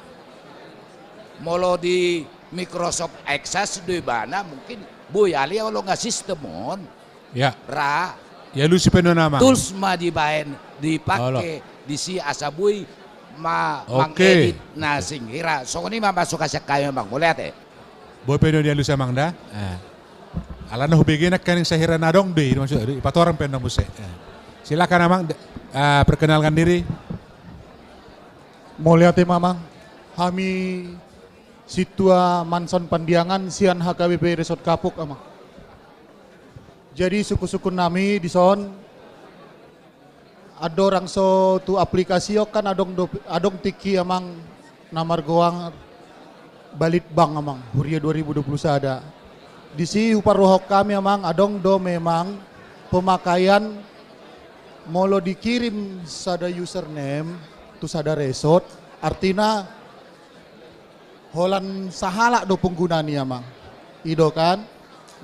molo di Microsoft Access di mana mungkin bui ali kalau nggak sistemon Ya. ra Ya lu si nama. tools ma dibaen dipakai di si asabui ma Oke. mangedit na singhira songon ini masuk kasih kayo bang boleh ate Boy peno dia lu sa mangda. Alana hubigin nak kaning sahira nadong deh maksud patoran pendang muse. Silakan amang perkenalkan diri. Mulyate mamang, kami situa Manson Pandiangan sian HKBP Resort Kapuk amang. Jadi suku-suku nami di son adorang so tu aplikasi kan adong tiki amang namar goang balit bang amang Huria 2020 ada. Di si uparohok kami amang adong do memang pemakaian molo dikirim sada username tu sada resort artinya holan sahala do pengguna ni amang ido kan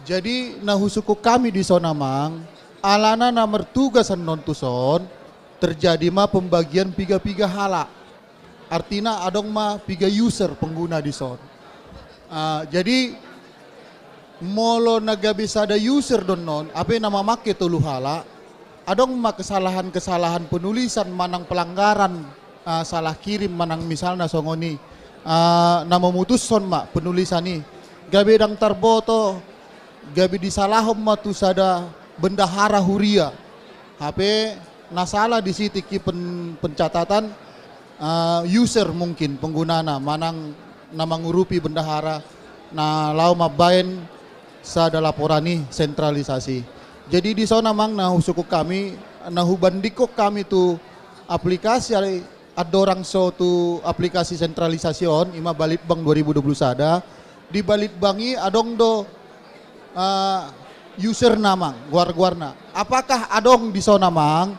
jadi nahusuku kami di son amang alana nomor tugasan non tuson terjadi ma pembagian piga hala artinya adong ma piga user pengguna di son jadi molo naga bisa ada user don non apa nama make tulu hala adong ma kesalahan penulisan manang pelanggaran salah kirim manang misalnya songoni nama mutus son mak penulisan ni gabe dang tarboto gabe disalahom ma tu sada bendahara huria HP nasalah di sitiki pencatatan user mungkin penggunana manang nama ngurupi bendahara na lau mabain sada laporani sentralisasi jadi di sana mang nahu suku kami nahu bandiko kami tu aplikasi adorang so tu aplikasi sentralisasi ima Balitbang 2020 ada di Balitbangi adong do user namang guar-guarna apakah adong di sana mang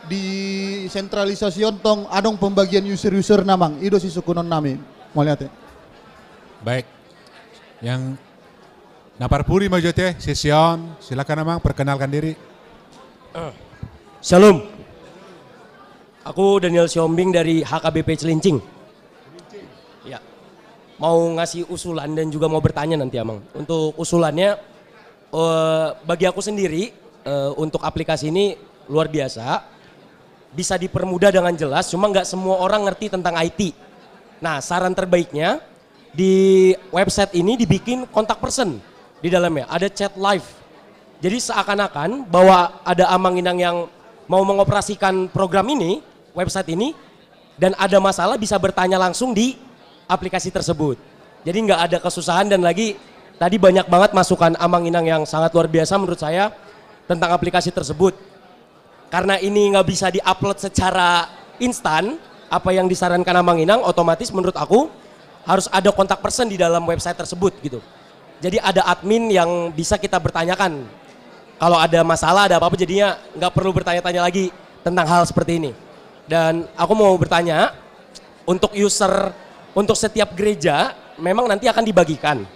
di sentralisasi tong adong pembagian user namang ido si sukunon nami mau lihat ya Baik. Yang Naparpuri Majote Sesion, silakan amang perkenalkan diri. Shalom. Aku Daniel Siombing dari HKBP Celincing. Ya. Mau ngasih usulan dan juga mau bertanya nanti amang. Untuk usulannya bagi aku sendiri untuk aplikasi ini luar biasa. Bisa dipermudah dengan jelas, cuma nggak semua orang ngerti tentang IT. Nah, saran terbaiknya di website ini dibikin kontak person di dalamnya. Ada chat live. Jadi seakan-akan bahwa ada Amang Inang yang mau mengoperasikan program ini, website ini, dan ada masalah bisa bertanya langsung di aplikasi tersebut. Jadi nggak ada kesusahan, dan lagi tadi banyak banget masukan Amang Inang yang sangat luar biasa menurut saya tentang aplikasi tersebut. Karena ini nggak bisa diupload secara instan, apa yang disarankan Amang Inang otomatis menurut aku harus ada kontak person di dalam website tersebut gitu. Jadi ada admin yang bisa kita bertanyakan. Kalau ada masalah, ada apa-apa, jadinya nggak perlu bertanya-tanya lagi tentang hal seperti ini. Dan aku mau bertanya, untuk user, untuk setiap gereja, memang nanti akan dibagikan.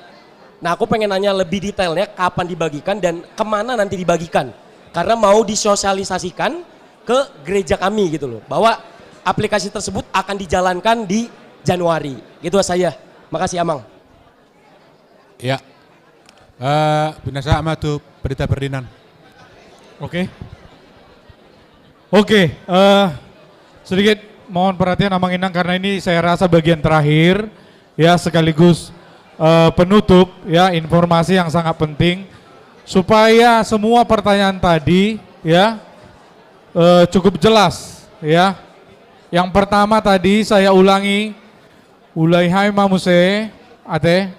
Nah aku pengen nanya lebih detailnya, kapan dibagikan dan kemana nanti dibagikan. Karena mau disosialisasikan ke gereja kami gitu loh. Bahwa aplikasi tersebut akan dijalankan di Januari. Gitu saja. Makasih Amang. Ya. Binasa Amatu Berita Perdinan. Oke. Sedikit mohon perhatian Amang Inang karena ini saya rasa bagian terakhir ya, sekaligus penutup ya, informasi yang sangat penting supaya semua pertanyaan tadi ya cukup jelas ya. Yang pertama tadi saya ulangi, ulai mamuse ate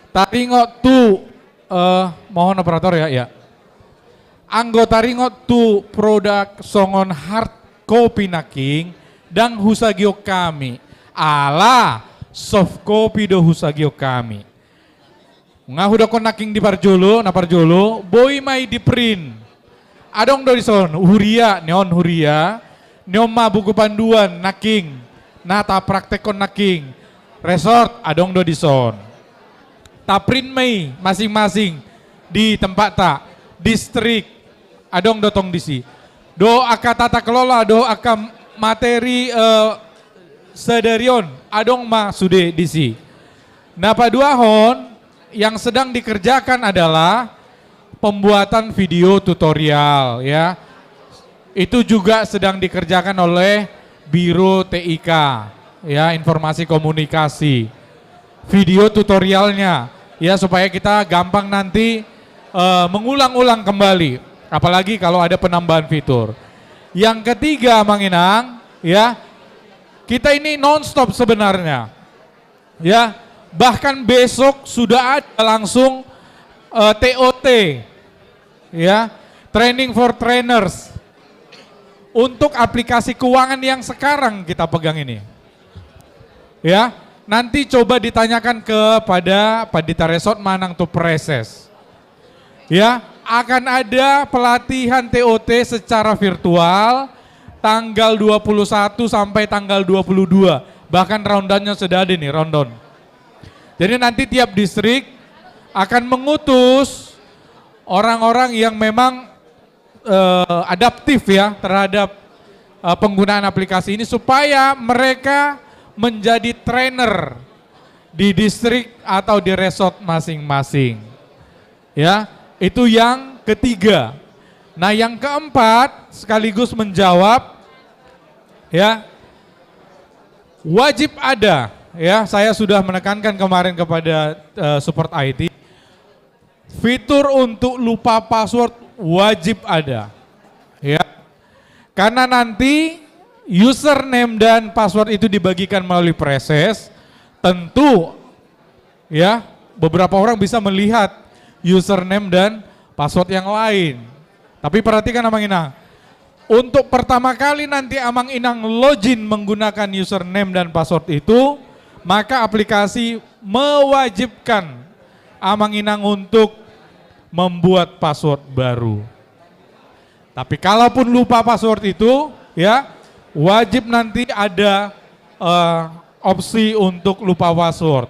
taringot tu mohon operator ya. Anggota ringot tu produk songon hard copy naking dan husagio kami ala soft copy do husagio kami. Ngahuda kon naking di parjolo na parjolo boy may di print. Adong do dison huria neon huria neon ma buku panduan naking nata praktek kon naking resort adong do dison. Ta print may masing-masing di tempat tak distrik adong dotong disi. Do aka tata kelola, do aka materi sedarion, adong ma sude disi. Nah paduahon yang sedang dikerjakan adalah pembuatan video tutorial ya. Itu juga sedang dikerjakan oleh Biro TIK ya, informasi komunikasi. Video tutorialnya ya supaya kita gampang nanti mengulang-ulang kembali. Apalagi kalau ada penambahan fitur. Yang ketiga Mang Inang, ya, kita ini non-stop sebenarnya. Ya, bahkan besok sudah ada langsung TOT, ya, training for trainers untuk aplikasi keuangan yang sekarang kita pegang ini. Ya, nanti coba ditanyakan kepada Padita Resort Manang to Preses. Ya, akan ada pelatihan TOT secara virtual tanggal 21 sampai tanggal 22. Bahkan rundownnya sudah ada nih, rundown. Jadi nanti tiap distrik akan mengutus orang-orang yang memang adaptif ya terhadap penggunaan aplikasi ini supaya mereka menjadi trainer di distrik atau di resort masing-masing. Ya, itu yang ketiga. Nah, yang keempat sekaligus menjawab ya, wajib ada ya, saya sudah menekankan kemarin kepada support IT, fitur untuk lupa password wajib ada. Ya. Karena nanti username dan password itu dibagikan melalui Preses, tentu ya beberapa orang bisa melihat username dan password yang lain. Tapi perhatikan Amang Inang, untuk pertama kali nanti Amang Inang login menggunakan username dan password itu, maka aplikasi mewajibkan Amang Inang untuk membuat password baru. Tapi kalaupun lupa password itu, ya wajib nanti ada opsi untuk lupa password.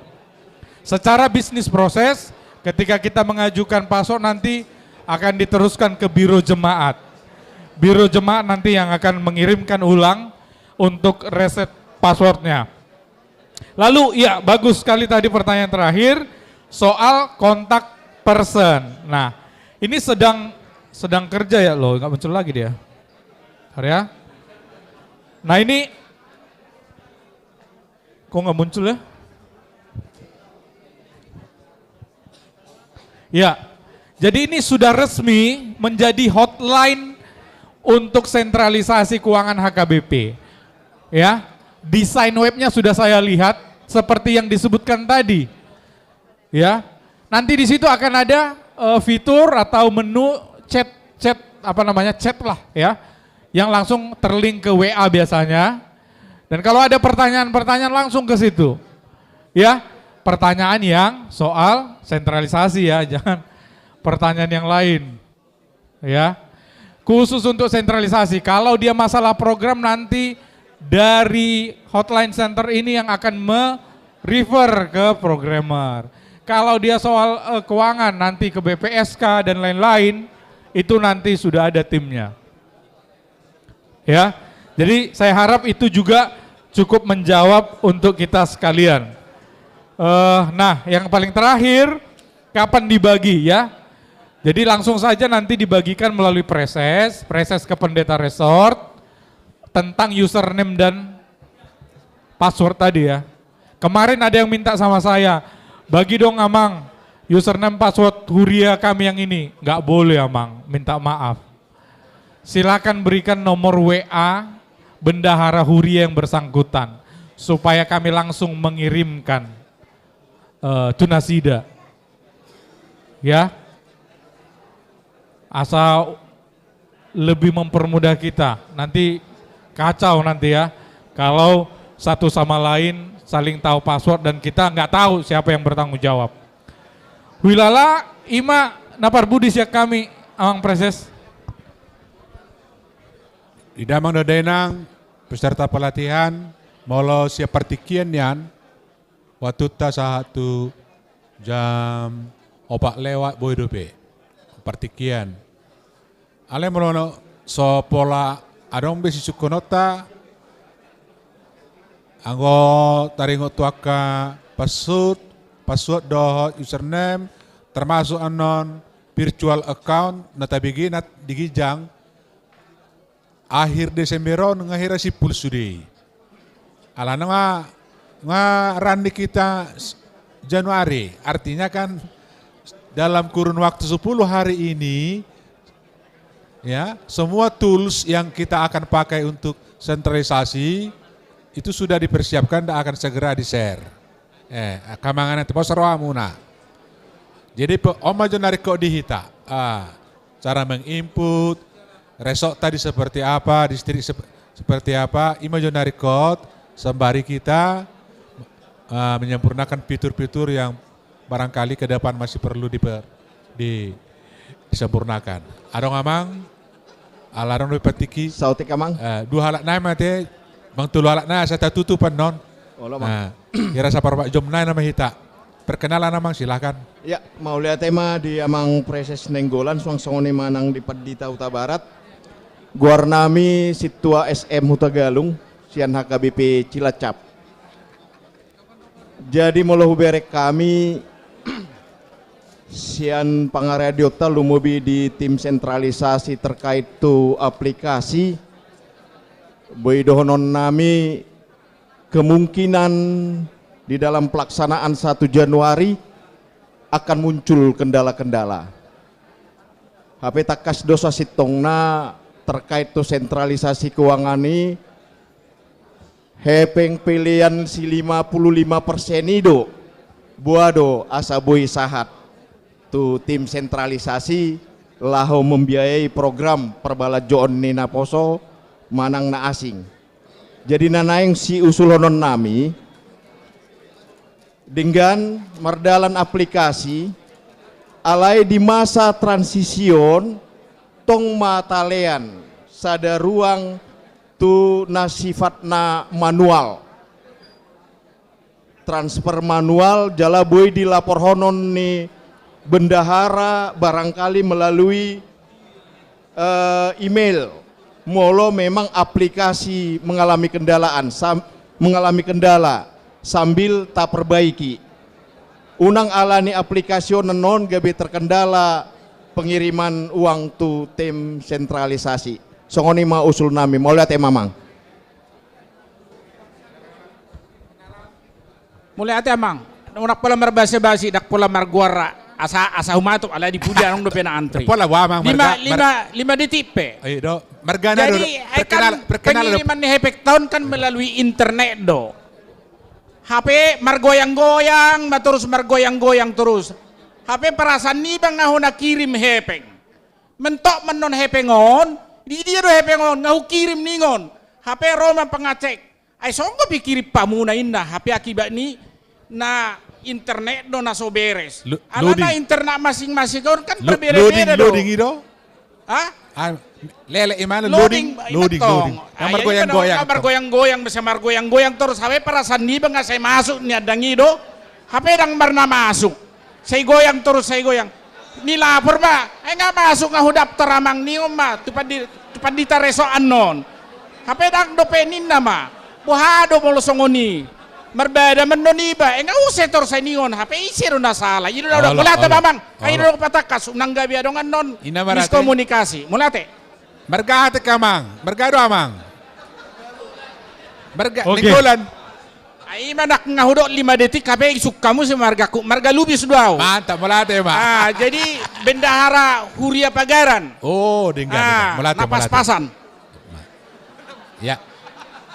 Secara bisnis proses, ketika kita mengajukan password nanti akan diteruskan ke Biro Jemaat. Biro Jemaat nanti yang akan mengirimkan ulang untuk reset passwordnya. Lalu ya bagus sekali tadi pertanyaan terakhir soal kontak person. Nah ini sedang kerja ya loh, nggak muncul lagi dia. Bentar ya. Nah ini kok nggak muncul ya? Ya, Jadi ini sudah resmi menjadi hotline untuk sentralisasi keuangan HKBP. Ya, desain webnya sudah saya lihat seperti yang disebutkan tadi. Ya, nanti di situ akan ada fitur atau menu chat lah ya, yang langsung terlink ke WA biasanya. Dan kalau ada pertanyaan-pertanyaan langsung ke situ. Ya, pertanyaan yang soal sentralisasi ya, jangan pertanyaan yang lain. Ya. Khusus untuk sentralisasi, kalau dia masalah program nanti dari hotline center ini yang akan refer ke programmer. Kalau dia soal keuangan nanti ke BPSK dan lain-lain, itu nanti sudah ada timnya. Ya. Jadi saya harap itu juga cukup menjawab untuk kita sekalian. Nah, yang paling terakhir, kapan dibagi ya? Jadi langsung saja nanti dibagikan melalui preses ke pendeta resort tentang username dan password tadi ya. Kemarin ada yang minta sama saya, bagi dong Amang username password Huria kami yang ini. Nggak boleh Amang, minta maaf. Silakan berikan nomor WA bendahara Huria yang bersangkutan supaya kami langsung mengirimkan tunasida. Ya. Asal lebih mempermudah kita. Nanti kacau nanti ya. Kalau satu sama lain saling tahu password dan kita nggak tahu siapa yang bertanggung jawab. Wilala ima napar budis ya kami Amang Preses. Idamang dadenang peserta pelatihan molo siap partikian yan waktu ta satu jam 4 boy dope partikian. Ale molono so pola adong besi sukonota anggo taringo tuaka password do username termasuk anon virtual account natabigi nat digijang akhir Desemberon ngahira si pulsudi. Ala nga randi kita Januari, artinya kan dalam kurun waktu 10 hari ini ya, semua tools yang kita akan pakai untuk sentralisasi itu sudah dipersiapkan dan akan segera di-share. Kamangan itu pasarwa muna. Jadi oma jonari kok dihita. Cara menginput, resok tadi seperti apa, distrik seperti apa, ima jonari kod sembari kita menyempurnakan fitur-fitur yang barangkali ke depan masih perlu disempurnakan. Adong Amang, alarong petiki. Sautik Amang. Dua halak naik mati, bang tulu halak naik saya tutupan non. Kira sapar Pak Jomnai nama hita. Perkenalan Amang silahkan. Ya, mau lihat tema di Amang Preses Nenggolan, suang songoni manang di Padita Utara Barat. Guarnami Situa SM Hutagalung, Sian HKBP Cilacap. Jadi molo berek kami Sian Pangaradyota lumubi di tim sentralisasi terkait tu aplikasi boidohonon nami kemungkinan di dalam pelaksanaan 1 Januari akan muncul kendala-kendala. HP takas dosa sitongna terkait tu sentralisasi keuangan ini hepeng pilihan si 55% itu buado asa boi sahat tu tim sentralisasi laho membiayai program perbalajoan nina poso manang na asing. Jadi nanaing si usulonon nami dengan merdalan aplikasi alai di masa transision tong matalean sada ruang tu nasifatna manual transfer manual jala boy dilapor honon ni bendahara barangkali melalui email molo memang aplikasi mengalami kendala sambil tak perbaiki unang alani aplikasi non gabe terkendala pengiriman uang tu tim sentralisasi songoni ma usul nami mau lihat Mamang mulai ate Amang unak pula merbasi-basi dak pula marguara asa humato ala di pudian ang pena antri. Pola wamang lima detik pe. Ayo do, margana do. Jadi pengiriman ni hepek tahun kan melalui internet do. HP margoyang-goyang, terus margoyang-goyang terus. HP perasaan ni bang ngahu nak kirim hepeng. Mentok menon hepengon, di dia do hepengon ngahu kirim ningon. HP Roma pengacek. Ay songko pikirin pamuna inna HP akibat ni na internet do na so beres. Alana internet masing-masing kan berbeda-beda do. Loading itu? Hah? Lele imana loading. Yang margoyang-goyang. Margoyang-goyang bisa margoyang-goyang terus. HP perasaan ni bang saya masuk ni ada ngido. HP dang marna masuk. Saya goyang terus saya goyang. Ni lapor ba? Ay nga masuk nga daftar amang ni ma. Tupad di tareso anon. HP dang dopenin na ma. Buhado mo losongoni. Berbeda menoniba, enggak usah tor saya ningon, HP isir na salah. Ini udah mulate mamang, ayo dong patakas, unang gabi adongan non miskomunikasi, mulate. Mergate kamang, mergado amang. Lingkulan. Ay manak ngahudok 5 detik, HP isuk kamu si marga lubis doaw. Mantap, mulate ma. Jadi bendahara Huria Pagaran. Oh, dingga, mulate. Napas-pasan. Ya,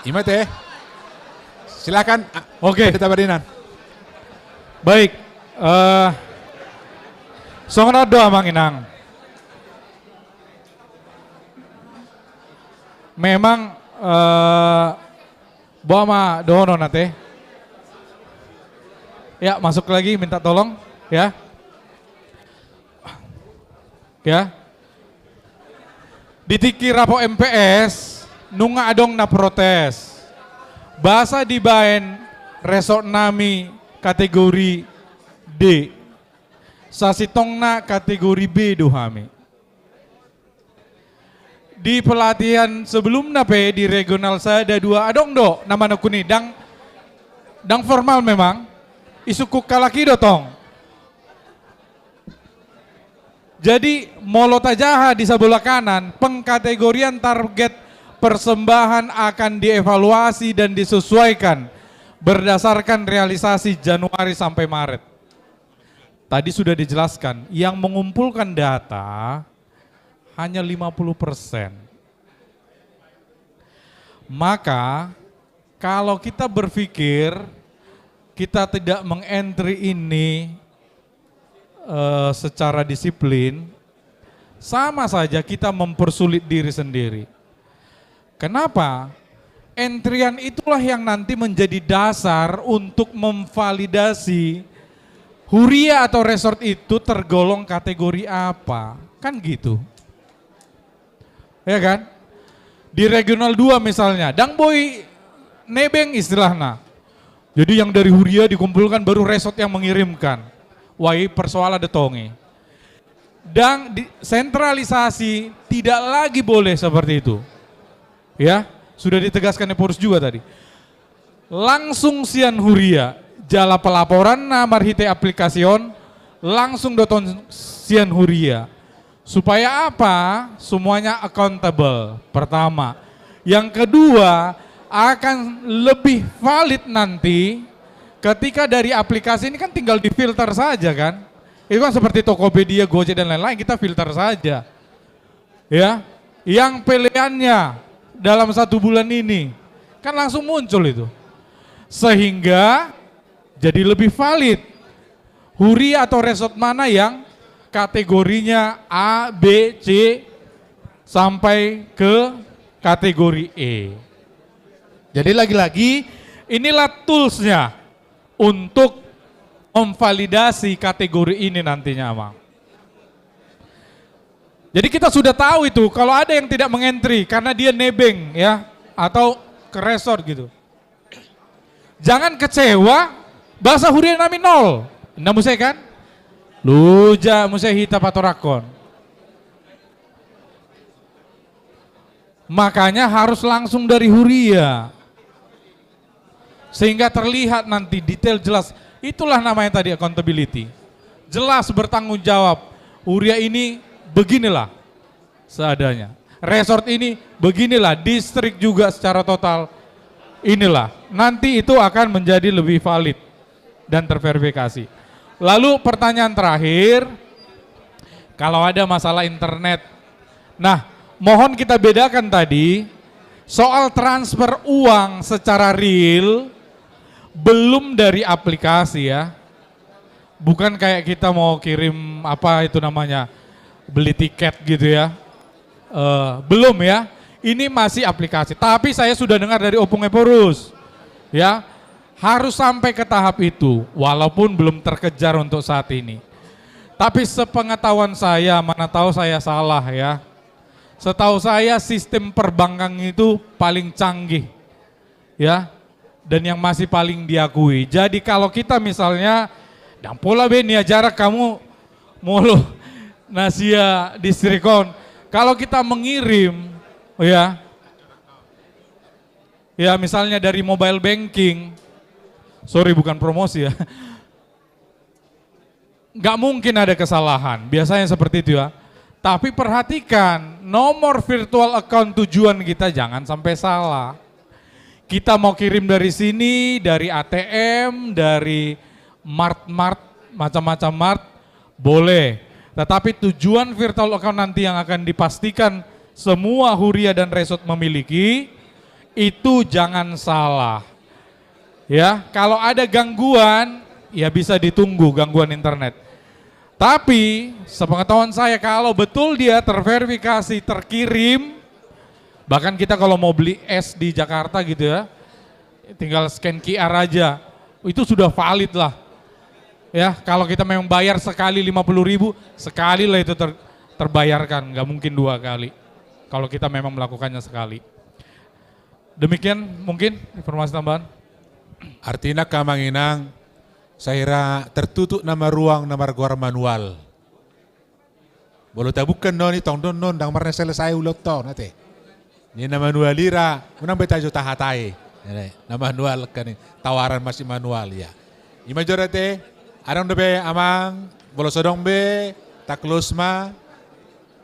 imate. Silakan. Oke. Kita berinan. Baik. Songono doa manginang. Memang Boama dono nate. Ya, masuk lagi minta tolong ya. Ya. Ditiki rapo MPS nunga adong na protes. Bahasa dibaen resort nami kategori D. Sasitongna kategori B duhami. Di pelatihan sebelumnya di regional saya ada 2 adong do nama nakuni dang formal memang isukuk kalaki dotong. Jadi molotajaha di sebelah kanan pengkategorian target persembahan akan dievaluasi dan disesuaikan berdasarkan realisasi Januari sampai Maret. Tadi sudah dijelaskan, yang mengumpulkan data hanya 50%. Maka kalau kita berpikir kita tidak mengentry ini secara disiplin, sama saja kita mempersulit diri sendiri. Kenapa? Entrian itulah yang nanti menjadi dasar untuk memvalidasi Huria atau resort itu tergolong kategori apa. Kan gitu. Ya kan? Di regional 2 misalnya, Dangboy nebeng istilahnya. Jadi yang dari Huria dikumpulkan baru resort yang mengirimkan. Wai persoalan detongi. Dan sentralisasi tidak lagi boleh seperti itu. Ya, sudah ditegaskan Polres juga tadi. Langsung sian Huria, jala pelaporan na marhite aplikasion, langsung doton sian Huria. Supaya apa? Semuanya accountable, pertama. Yang kedua, akan lebih valid nanti ketika dari aplikasi ini kan tinggal difilter saja kan. Itu kan seperti Tokopedia, Gojek dan lain-lain, kita filter saja. Ya, yang pilihannya dalam 1 bulan ini kan langsung muncul itu, sehingga jadi lebih valid Huria atau resort mana yang kategorinya A, B, C sampai ke kategori E. Jadi lagi-lagi inilah toolsnya untuk memvalidasi kategori ini nantinya, Bang. Jadi kita sudah tahu itu kalau ada yang tidak mengentry karena dia nebeng ya atau ke resort gitu. Jangan kecewa, bahasa Huria nami 0. Nah musai kan? Luja musai hita patorakon. Makanya harus langsung dari Huria. Sehingga terlihat nanti detail jelas. Itulah namanya tadi accountability. Jelas bertanggung jawab. Huria ini beginilah seadanya. Resort ini beginilah, distrik juga secara total inilah. Nanti itu akan menjadi lebih valid dan terverifikasi. Lalu pertanyaan terakhir, kalau ada masalah internet. Nah, mohon kita bedakan tadi, soal transfer uang secara real, belum dari aplikasi ya. Bukan kayak kita mau kirim apa itu namanya, beli tiket gitu ya. Belum ya, ini masih aplikasi. Tapi saya sudah dengar dari Opung Eporus, ya harus sampai ke tahap itu, walaupun belum terkejar untuk saat ini. Tapi sepengetahuan saya, mana tahu saya salah ya. Setahu saya sistem perbankan itu paling canggih, ya, dan yang masih paling diakui. Jadi kalau kita misalnya, dan pola benia jarak kamu mulu nasia distrikon. Kalau kita mengirim, ya misalnya dari mobile banking, sorry bukan promosi ya, nggak mungkin ada kesalahan, biasanya seperti itu ya. Tapi perhatikan, nomor virtual account tujuan kita jangan sampai salah. Kita mau kirim dari sini, dari ATM, dari mart, macam-macam mart, boleh. Tetapi tujuan virtual account nanti yang akan dipastikan semua Huria dan Resort memiliki, itu jangan salah. Ya, kalau ada gangguan, ya bisa ditunggu gangguan internet. Tapi sepengetahuan saya kalau betul dia terverifikasi, terkirim, bahkan kita kalau mau beli es di Jakarta gitu ya, tinggal scan QR aja, itu sudah valid lah. Ya, kalau kita memang bayar sekali 50.000, sekali lah itu terbayarkan, nggak mungkin 2 kali. Kalau kita memang melakukannya sekali. Demikian mungkin informasi tambahan. Artinya Kamanginang, saya kira tertutup nama ruang nama guar manual. Bolo tabukan non itong non dang marne selesai ulot to nanti. Ini nama manual lira, menang beta juta hatai. Nama manual kan tawaran masih manual ya. Ima jorate, arang dobe amang, bolo sodong be, taklusma,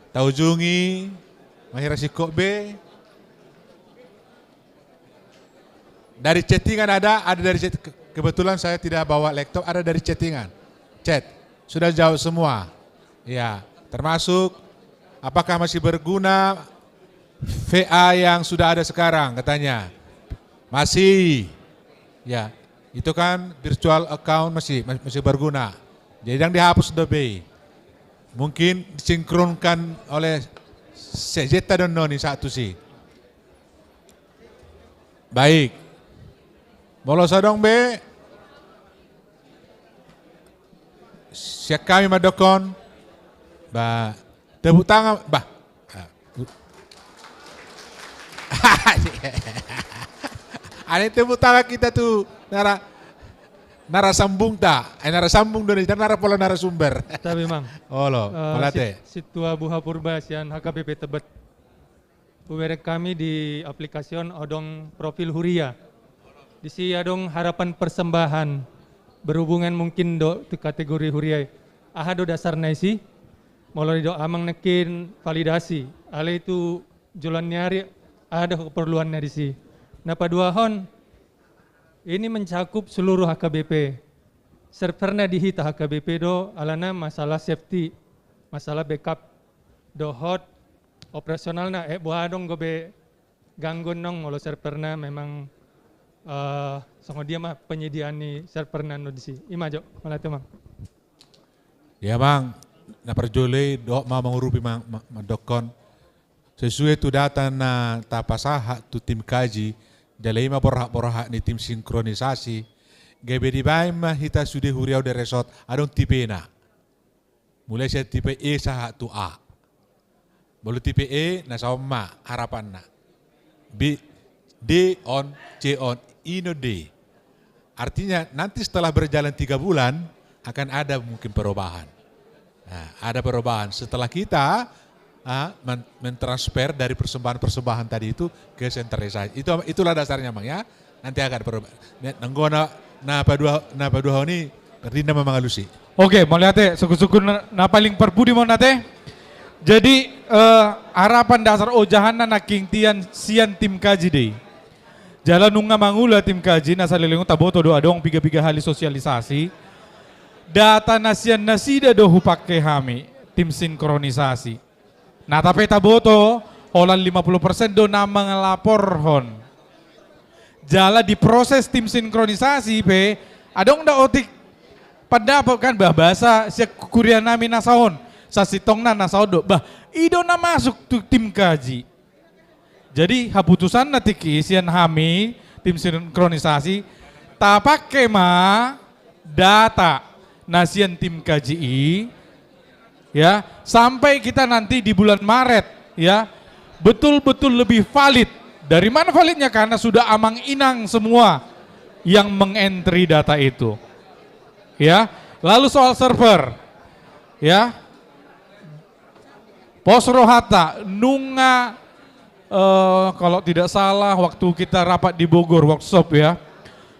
taujungi, mahira sikok be. Dari chattingan ada dari chat. Kebetulan saya tidak bawa laptop, ada dari chattingan. Chat, sudah jawab semua. Ya, termasuk apakah masih berguna VA yang sudah ada sekarang katanya. Masih. Ya, itu kan virtual account masih berguna. Jadi yang dihapus DB. Mungkin disinkronkan oleh Sejeta dan Noni satu sih. Baik. Bolo sodong be, siap kami madokon, bah tepuk tangan, bah, ada tepuk tangan kita tuh narasambung tak, narasambung dari pola narasumber. Tapi mang, oh lo, malate. Situa Buha Purba sian HKBP Tebet, uberek kami di aplikasi odong profil Huria. Di sini adong harapan persembahan berhubungan mungkin do kategori Huria. Ahado dasar naisi, mulai do amang nekin validasi. Ale itu jualan nyari ada keperluannya di sini. Napa dua hon ini mencakup seluruh HKBP. Servernya dihita HKBP do alana masalah safety, masalah backup do hot operasionalnya buah dong gobe gangguan nong kalau servernya memang sama dia mah penyediaan nih server nano di sini. Ima jo, malah itu mang. Ya mang, na perjole dok mau mengurupi mang dokon. Sesuai tu data na tapasaha tu tim kaji, dalai ma borah ni tim sinkronisasi. Gebe di baim mah hita sudah huriau de resort adong tipe na. Mulai saya tipe E saha tu A. Baru tipe E na sama harapan na. B, D on, C on, Ino D. Artinya nanti setelah berjalan 3 bulan akan ada mungkin perubahan. Nah, ada perubahan setelah kita mentransfer dari persembahan tadi itu ke sentralisasi. Itulah dasarnya Bang ya. Nanti akan ada perubahan. Nenggona na padua ini berdina memang halusi. Oke, mau lihat suku-suku na paling perbudi mau nate. Jadi harapan dasar ojahan na king tian sian tim kaji deh. Jalan nunga mangula tim kaji nasa lelengu taboto doa dong piga hali sosialisasi. data nasian nasida dohu pakai kami tim sinkronisasi. Nah tapi taboto olan 50% do nama ngelapor hon. Jala di proses tim sinkronisasi pe adong da otik pendapat kan bahasa si kurian nami nasaon sasitong na nasaon do bah ido na masuk tuh tim kaji. Jadi haputusan nanti isian kami tim sinkronisasi tak pakai data nasian tim KJI ya sampai kita nanti di bulan Maret ya betul-betul lebih valid. Dari mana validnya? Karena sudah amang inang semua yang mengentry data itu. Ya, lalu soal server ya. Pos Rohata nunga kalau tidak salah waktu kita rapat di Bogor workshop ya,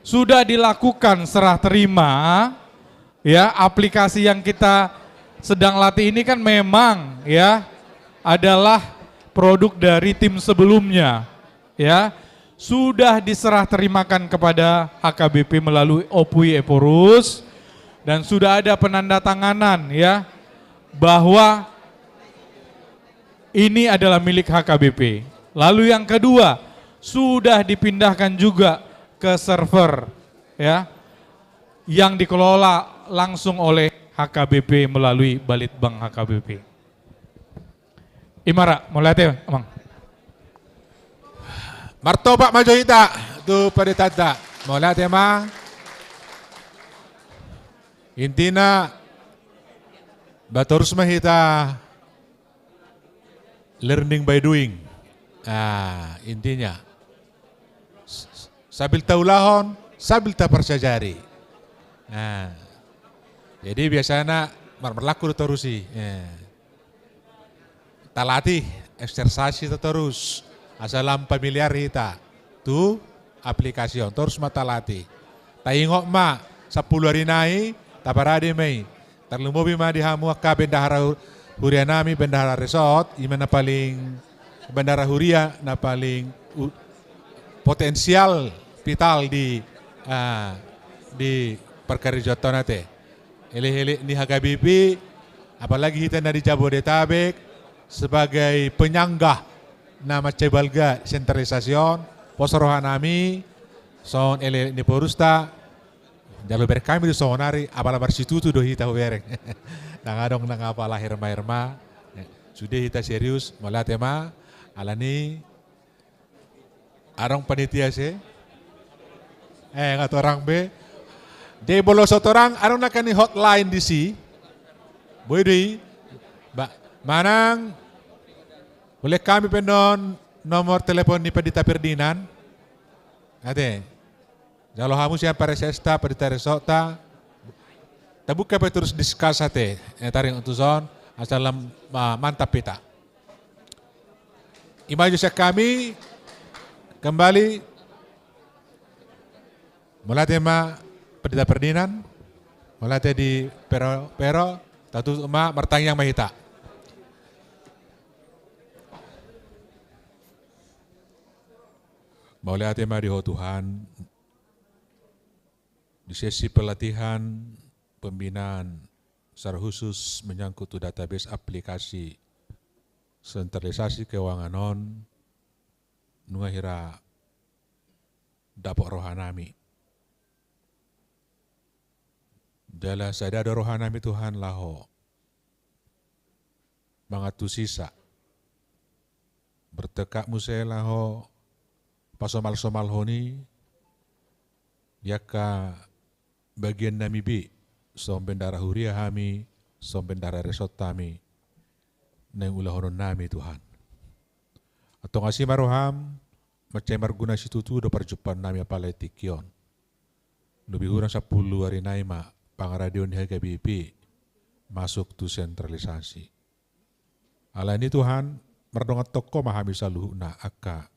sudah dilakukan serah terima ya aplikasi yang kita sedang latih ini kan memang ya adalah produk dari tim sebelumnya ya, sudah diserah terimakan kepada HKBP melalui Opui Eporus dan sudah ada penandatanganan ya bahwa ini adalah milik HKBP. Lalu yang kedua, sudah dipindahkan juga ke server ya yang dikelola langsung oleh HKBP melalui Balitbank HKBP. Imara, mau lihat ya, Bang? Martopak maju hita, tu pada tata. Mau lihat ya, Mang? Intina, batorus mahita learning by doing. Intinya sambil tahu lahon, sambil tak persajari. Jadi biasanya berlaku terusi. Talati eksersasi terus. Asal familiar kita. Tu aplikasi terus mata latih. Taingok ma 10 hari naik, taparade mai. Terlumobi ma dihamu ka bendahara hurianami bendahara resort, imana paling Bandara Huria na paling potensial vital di perkarijoto nate. Ele-ele ni HKBP apalagi kita dari Jabodetabek sebagai penyanggah nama cebalga sentralisasi pos rohanami son ele ni porusta jalur berkami di sonari apala bersitutu do hita bereng. Nangadong nangapala herma sudah hita serius malah tema alani arong panitia se ngato orang be de bolos orang arong nakani hotline di si boy dei manang boleh kami penon nomor telepon ni Padita Perdinan ate jalo hamu siapa resesta Padita Resota tabuka pe terus discuss ate taring untuk zon asalam mantap pita. Imaju kami kembali mulai tema Padita Perdinan mulai di pero tatu ma bertanya mahita. Mulai tema di Tuhan di sesi pelatihan pembinaan secara khusus menyangkut database aplikasi sentralisasi keuangan nungahira dapok rohanami. Dalam sadada rohanami Tuhan laho mangatu sisa bertekak musai laho pasomal-somal honi yaka bagian nami bi som bendara huria hami som bendara resort kami nang ulahonon nami Tuhan. Atau ngasih maroham macam marguna situtu do perjumpaan nami apalai tikion. Lebih kurang 10 hari naima pangaradion di HKBP masuk tu sentralisasi. Ala ini Tuhan merdongat toko mahami saluhna aka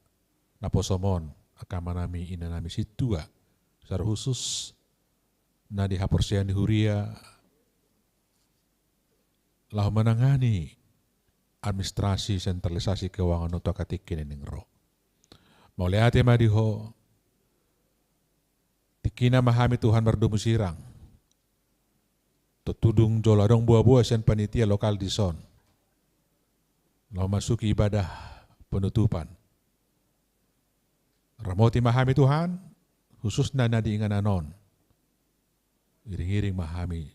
naposomon aka manami ina nami situa secara khusus na di haporsian di huria lah menangani administrasi sentralisasi keuangan untuk katikin ning ro. Mau lihat ya madiho tikina mahami Tuhan berdomu sirang Tutudung joladong buah-buah sian panitia lokal di son. Lalu masuki ibadah penutupan. Ramoti mahami Tuhan, khususnya nadi ingan anon. Iring-iring mahami.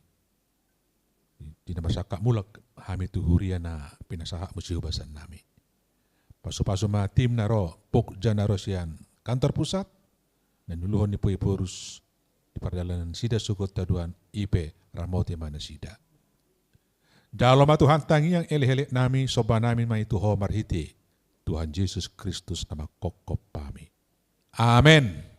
Di nama sakak mulak hami tuhuria na pinasahak musiubasan nami. Pasu-pasu ma tim naro pok janaro sian kantor pusat dan nuluhon ni Puipurus di perjalanan sida sukut taduan IP Ramoti mana sida. Dalam Tuhan tangi yang elih-elih nami soba nami mai tuho marhiti Tuhan Yesus Kristus nama kokop pami. Amin.